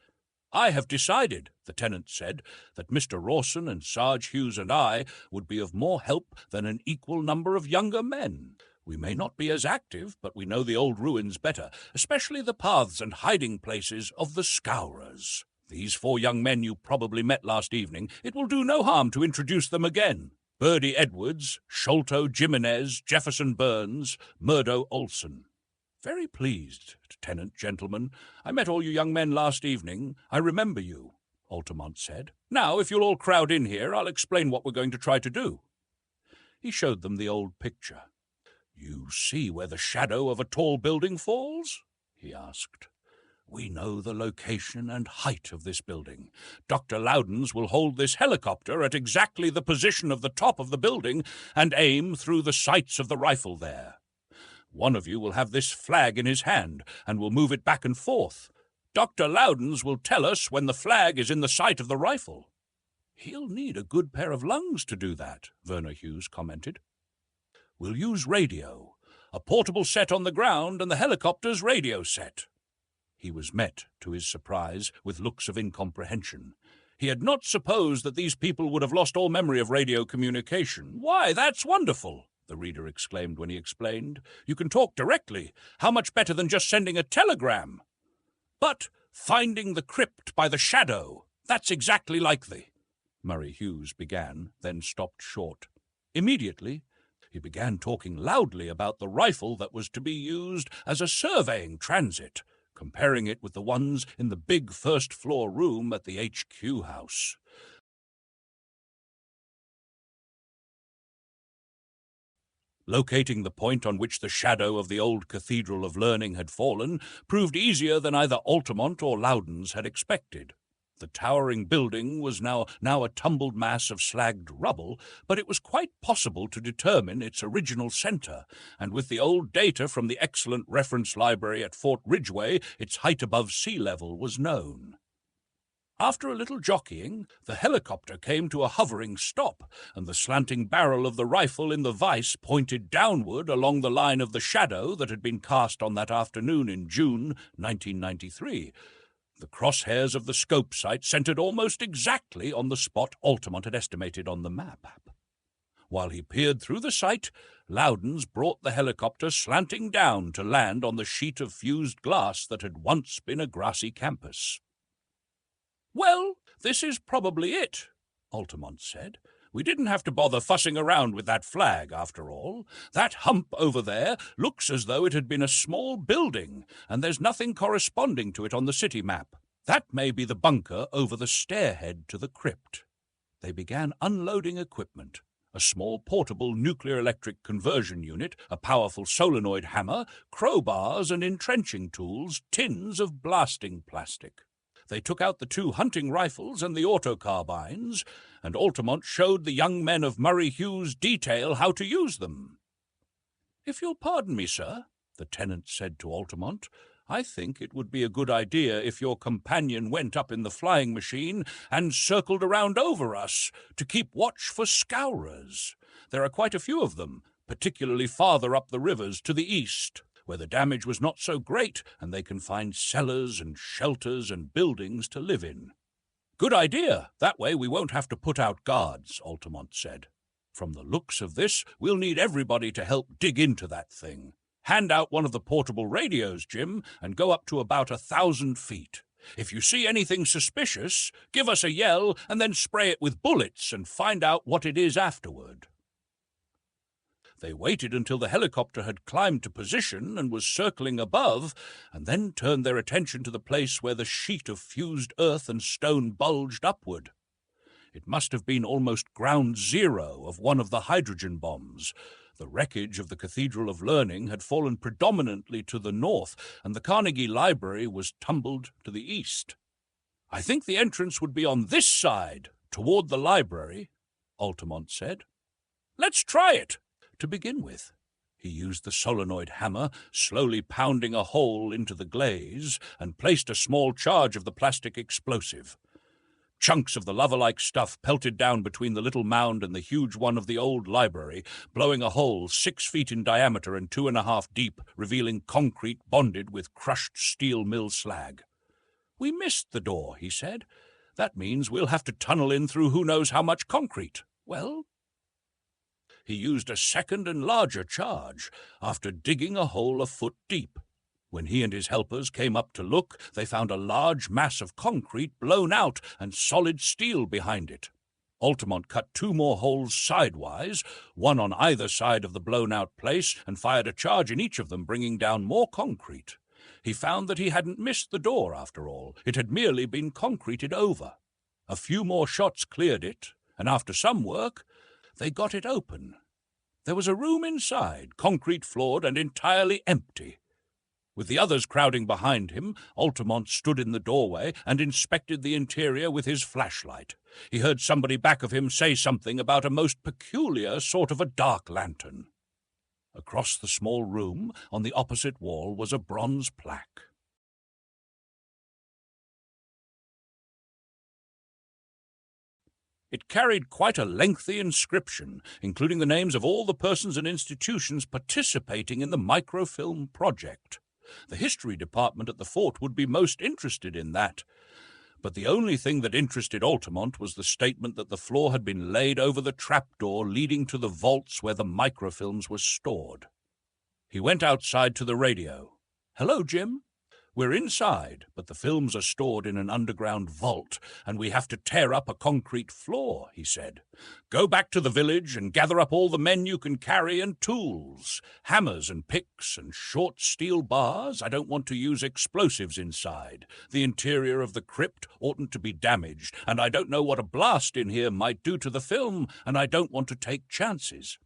"I have decided," the tenant said, "that Mr. Rawson and Sarge Hughes and I would be of more help than an equal number of younger men. We may not be as active, but we know the old ruins better, especially the paths and hiding places of the Scourers. These 4 young men you probably met last evening. It will do no harm to introduce them again. Birdie Edwards, Sholto Jimenez, Jefferson Burns, Murdo Olson." "Very pleased, tenant gentlemen. I met all you young men last evening. I remember you," Altamont said. "Now, if you'll all crowd in here, I'll explain what we're going to try to do." He showed them the old picture. "You see where the shadow of a tall building falls?" he asked. "We know the location and height of this building. Dr. Loudons will hold this helicopter at exactly the position of the top of the building and aim through the sights of the rifle there. One of you will have this flag in his hand and will move it back and forth. Dr. Loudons will tell us when the flag is in the sight of the rifle." "He'll need a good pair of lungs to do that," Verner Hughes commented. "We'll use radio, a portable set on the ground and the helicopter's radio set." He was met, to his surprise, with looks of incomprehension. He had not supposed that these people would have lost all memory of radio communication. "Why, that's wonderful!" the reader exclaimed when he explained. "You can talk directly. How much better than just sending a telegram?" "But finding the crypt by the shadow, that's exactly like the—" Murray Hughes began, then stopped short. Immediately, he began talking loudly about the rifle that was to be used as a surveying transit, comparing it with the ones in the big first-floor room at the HQ house. Locating the point on which the shadow of the old Cathedral of Learning had fallen proved easier than either Altamont or Loudons had expected. The towering building was now a tumbled mass of slagged rubble, but it was quite possible to determine its original center, and with the old data from the excellent reference library at Fort Ridgeway, its height above sea level was known. After a little jockeying, the helicopter came to a hovering stop, and the slanting barrel of the rifle in the vise pointed downward along the line of the shadow that had been cast on that afternoon in June 1993. The crosshairs of the scope sight centered almost exactly on the spot Altamont had estimated on the map. While he peered through the sight, Loudons brought the helicopter slanting down to land on the sheet of fused glass that had once been a grassy campus. "Well, this is probably it," Altamont said. "We didn't have to bother fussing around with that flag, after all. That hump over there looks as though it had been a small building, and there's nothing corresponding to it on the city map. That may be the bunker over the stairhead to the crypt." They began unloading equipment: a small portable nuclear-electric conversion unit, a powerful solenoid hammer, crowbars and entrenching tools, tins of blasting plastic. They took out the 2 hunting rifles and the autocarbines, and Altamont showed the young men of Murray Hughes' detail how to use them. "If you'll pardon me, sir," the tenant said to Altamont, "I think it would be a good idea if your companion went up in the flying machine and circled around over us to keep watch for Scourers. There are quite a few of them, particularly farther up the rivers to the east, where the damage was not so great and they can find cellars and shelters and buildings to live in." "Good idea. That way we won't have to put out guards," Altamont said. "From the looks of this, we'll need everybody to help dig into that thing. Hand out one of the portable radios, Jim, and go up to about 1,000 feet. If you see anything suspicious, give us a yell and then spray it with bullets and find out what it is afterward." They waited until the helicopter had climbed to position and was circling above, and then turned their attention to the place where the sheet of fused earth and stone bulged upward. It must have been almost ground zero of one of the hydrogen bombs. The wreckage of the Cathedral of Learning had fallen predominantly to the north, and the Carnegie Library was tumbled to the east. "I think the entrance would be on this side, toward the library," Altamont said. "Let's try it." To begin with, he used the solenoid hammer, slowly pounding a hole into the glaze, and placed a small charge of the plastic explosive. Chunks of the lava-like stuff pelted down between the little mound and the huge one of the old library, blowing a hole 6 feet in diameter and 2.5 deep, revealing concrete bonded with crushed steel mill slag. "We missed the door," he said. "That means we'll have to tunnel in through who knows how much concrete." Well, he used a second and larger charge after digging a hole a foot deep. When he and his helpers came up to look, they found a large mass of concrete blown out and solid steel behind it. Altamont cut 2 more holes sidewise, one on either side of the blown-out place, and fired a charge in each of them, bringing down more concrete. He found that he hadn't missed the door, after all. It had merely been concreted over. A few more shots cleared it, and after some work, they got it open. There was a room inside, concrete-floored and entirely empty. With the others crowding behind him, Altamont stood in the doorway and inspected the interior with his flashlight. He heard somebody back of him say something about a most peculiar sort of a dark lantern. Across the small room, on the opposite wall, was a bronze plaque. It carried quite a lengthy inscription, including the names of all the persons and institutions participating in the microfilm project. The history department at the fort would be most interested in that. But the only thing that interested Altamont was the statement that the floor had been laid over the trapdoor leading to the vaults where the microfilms were stored. He went outside to the radio. "Hello, Jim. We're inside, but the films are stored in an underground vault, and we have to tear up a concrete floor," he said. "Go back to the village and gather up all the men you can carry and tools. Hammers and picks and short steel bars. I don't want to use explosives inside. The interior of the crypt oughtn't to be damaged, and I don't know what a blast in here might do to the film, and I don't want to take chances."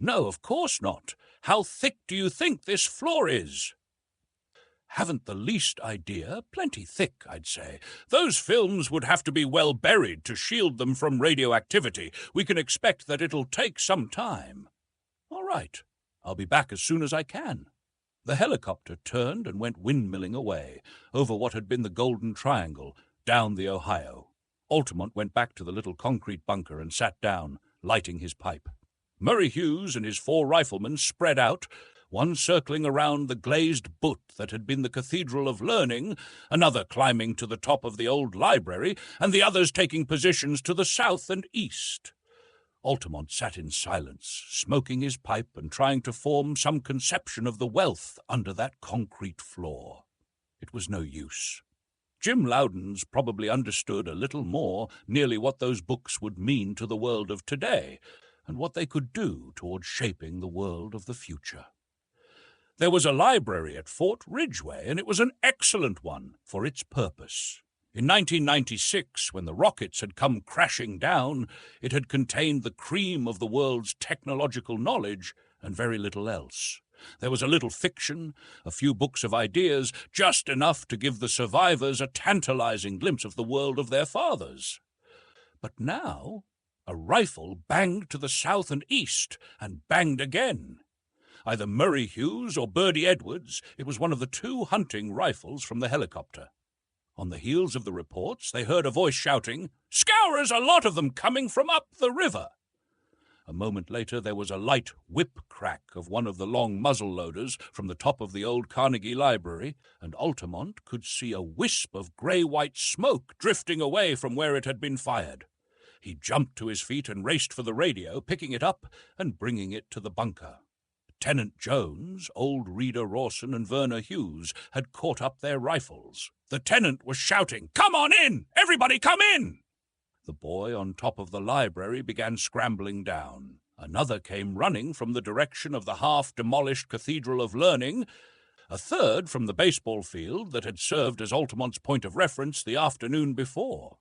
"No, of course not. How thick do you think this floor is?" "Haven't the least idea. Plenty thick, I'd say. Those films would have to be well buried to shield them from radioactivity. We can expect that it'll take some time." "All right. I'll be back as soon as I can." The helicopter turned and went windmilling away, over what had been the Golden Triangle, down the Ohio. Altamont went back to the little concrete bunker and sat down, lighting his pipe. Murray Hughes and his 4 riflemen spread out, one circling around the glazed butte that had been the Cathedral of Learning, another climbing to the top of the old library, and the others taking positions to the south and east. Altamont sat in silence, smoking his pipe and trying to form some conception of the wealth under that concrete floor. It was no use. Jim Loudon's probably understood a little more nearly what those books would mean to the world of today, and what they could do toward shaping the world of the future. There was a library at Fort Ridgeway, and it was an excellent one for its purpose. In 1996, when the rockets had come crashing down, it had contained the cream of the world's technological knowledge and very little else. There was a little fiction, a few books of ideas, just enough to give the survivors a tantalizing glimpse of the world of their fathers. But now, a rifle banged to the south and east, and banged again. Either Murray Hughes or Birdie Edwards, it was one of the 2 hunting rifles from the helicopter. On the heels of the reports, they heard a voice shouting, "Scourers, a lot of them coming from up the river." A moment later, there was a light whip crack of one of the long muzzle loaders from the top of the old Carnegie Library, and Altamont could see a wisp of grey-white smoke drifting away from where it had been fired. He jumped to his feet and raced for the radio, picking it up and bringing it to the bunker. Tenant Jones, old Reader Rawson, and Verner Hughes had caught up their rifles. The tenant was shouting, "Come on in! Everybody come in!" The boy on top of the library began scrambling down. Another came running from the direction of the half-demolished Cathedral of Learning. A third from the baseball field that had served as Altamont's point of reference the afternoon before.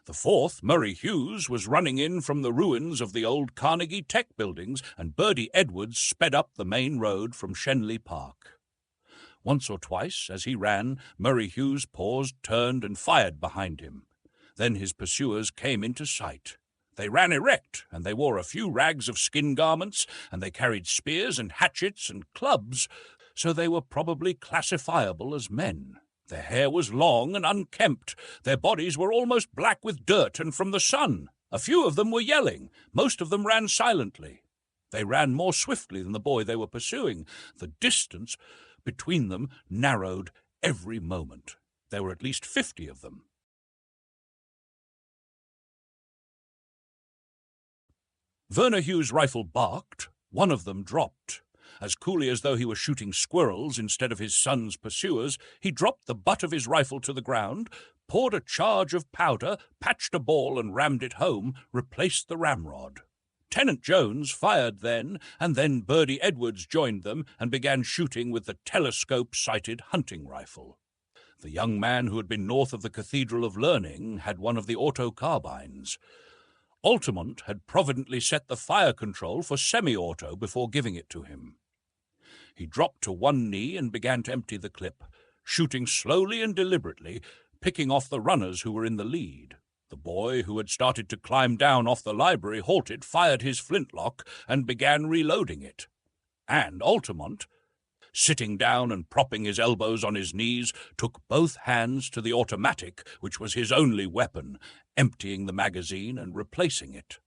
The fourth, Murray Hughes, was running in from the ruins of the old Carnegie Tech buildings, and Birdie Edwards sped up the main road from Shenley Park. Once or twice, as he ran, Murray Hughes paused, turned, and fired behind him. Then his pursuers came into sight. They ran erect, and they wore a few rags of skin garments, and they carried spears and hatchets and clubs, so they were probably classifiable as men. Their hair was long and unkempt. Their bodies were almost black with dirt and from the sun. A few of them were yelling. Most of them ran silently. They ran more swiftly than the boy they were pursuing. The distance between them narrowed every moment. There were at least 50 of them. Verner Hugh's rifle barked. One of them dropped. As coolly as though he were shooting squirrels instead of his son's pursuers, he dropped the butt of his rifle to the ground, poured a charge of powder, patched a ball and rammed it home, replaced the ramrod. Tenant Jones fired then, and then Birdie Edwards joined them and began shooting with the telescope-sighted hunting rifle. The young man who had been north of the Cathedral of Learning had one of the auto carbines. Altamont had providently set the fire control for semi-auto before giving it to him. He dropped to one knee and began to empty the clip, shooting slowly and deliberately, picking off the runners who were in the lead. The boy, who had started to climb down off the library, halted, fired his flintlock, and began reloading it. And Altamont, sitting down and propping his elbows on his knees, took both hands to the automatic, which was his only weapon, emptying the magazine and replacing it.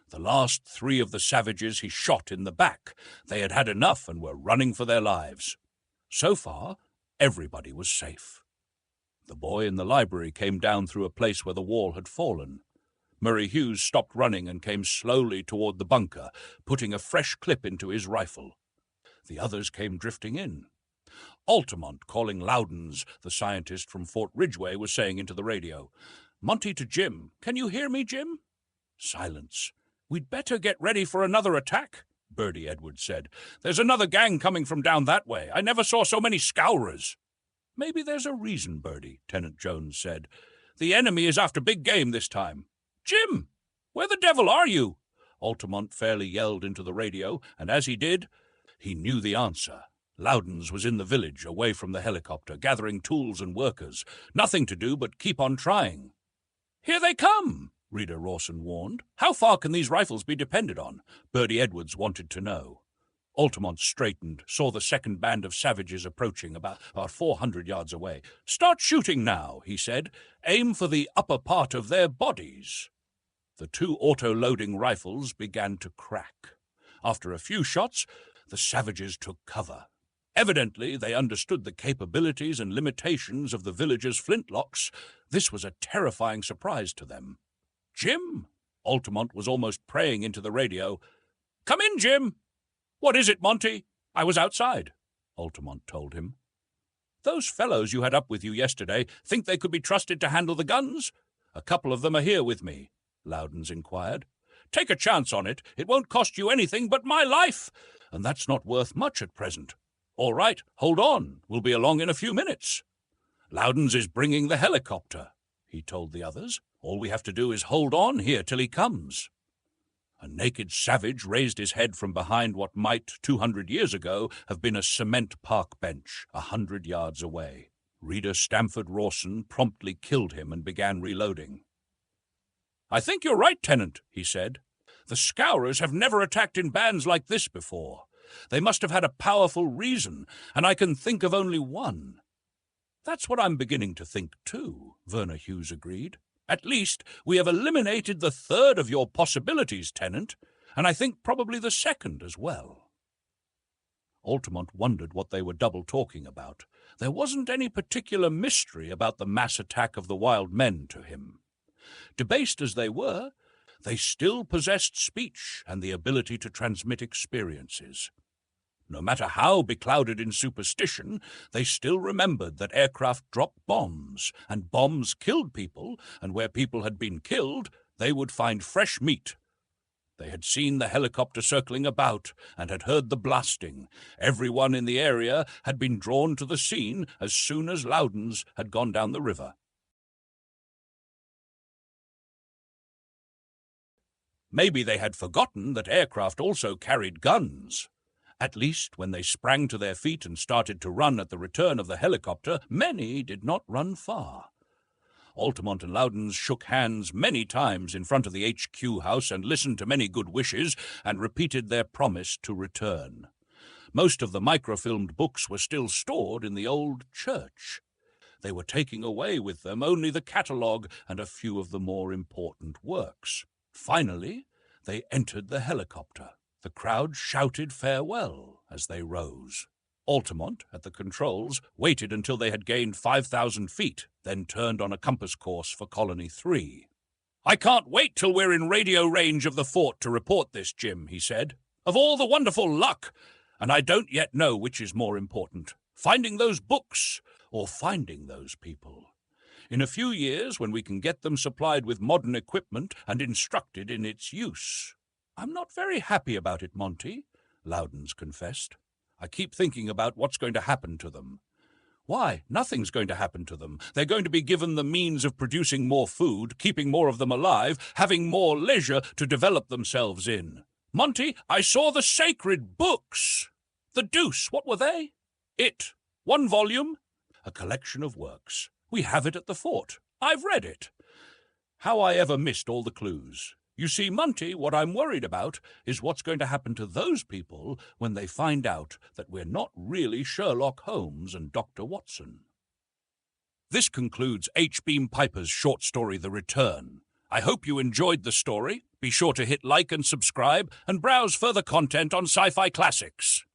The last 3 of the savages he shot in the back. They had had enough and were running for their lives. So far, everybody was safe. The boy in the library came down through a place where the wall had fallen. Murray Hughes stopped running and came slowly toward the bunker, putting a fresh clip into his rifle. The others came drifting in. Altamont, calling Loudons, the scientist from Fort Ridgeway, was saying into the radio, "Monty to Jim. Can you hear me, Jim?" Silence. "We'd better get ready for another attack," Birdie Edwards said. "There's another gang coming from down that way. I never saw so many Scowrers." "Maybe there's a reason, Birdie," Tenant Jones said. "The enemy is after big game this time." "Jim, where the devil are you?" Altamont fairly yelled into the radio, and as he did, he knew the answer. Loudons was in the village, away from the helicopter, gathering tools and workers. Nothing to do but keep on trying. "Here they come," Rita Rawson warned. "How far can these rifles be depended on?" Birdie Edwards wanted to know. Altamont straightened, saw the second band of savages approaching about 400 yards away. "Start shooting now," he said. "Aim for the upper part of their bodies." The 2 auto-loading rifles began to crack. After a few shots, the savages took cover. Evidently, they understood the capabilities and limitations of the villagers' flintlocks. This was a terrifying surprise to them. "Jim!" Altamont was almost praying into the radio. "Come in, Jim!" "What is it, Monty?" "I was outside," Altamont told him. "Those fellows you had up with you yesterday think they could be trusted to handle the guns?" "A couple of them are here with me," Loudons inquired. "Take a chance on it. It won't cost you anything but my life, and that's not worth much at present." "All right, hold on. We'll be along in a few minutes." "Loudons is bringing the helicopter," he told the others. "All we have to do is hold on here till he comes." A naked savage raised his head from behind what might, 200 years ago, have been a cement park bench 100 yards away. Reader Stamford Rawson promptly killed him and began reloading. "I think you're right, Tenant," he said. "The Scowrers have never attacked in bands like this before. They must have had a powerful reason, and I can think of only one." "That's what I'm beginning to think, too," Verner Hughes agreed. "At least, we have eliminated the 3rd of your possibilities, Tenant, and I think probably the 2nd as well." Altamont wondered what they were double-talking about. There wasn't any particular mystery about the mass attack of the wild men to him. Debased as they were, they still possessed speech and the ability to transmit experiences. No matter how beclouded in superstition, they still remembered that aircraft dropped bombs, and bombs killed people, and where people had been killed, they would find fresh meat. They had seen the helicopter circling about and had heard the blasting. Everyone in the area had been drawn to the scene as soon as Loudons had gone down the river. Maybe they had forgotten that aircraft also carried guns. At least, when they sprang to their feet and started to run at the return of the helicopter, many did not run far. Altamont and Loudons shook hands many times in front of the HQ house and listened to many good wishes and repeated their promise to return. Most of the microfilmed books were still stored in the old church. They were taking away with them only the catalogue and a few of the more important works. Finally, they entered the helicopter. The crowd shouted farewell as they rose. Altamont, at the controls, waited until they had gained 5,000 feet, then turned on a compass course for Colony 3. "I can't wait till we're in radio range of the fort to report this, Jim," he said. "Of all the wonderful luck! And I don't yet know which is more important, finding those books or finding those people. In a few years, when we can get them supplied with modern equipment and instructed in its use." "I'm not very happy about it, Monty," Loudons confessed. "I keep thinking about what's going to happen to them." "Why, nothing's going to happen to them. They're going to be given the means of producing more food, keeping more of them alive, having more leisure to develop themselves in." "Monty, I saw the sacred books." "The deuce, what were they?" "It. 1 volume. A collection of works. We have it at the fort. I've read it. How I ever missed all the clues. You see, Monty, what I'm worried about is what's going to happen to those people when they find out that we're not really Sherlock Holmes and Dr. Watson." This concludes H. Beam Piper's short story, The Return. I hope you enjoyed the story. Be sure to hit like and subscribe and browse further content on Sci-Fi Classics.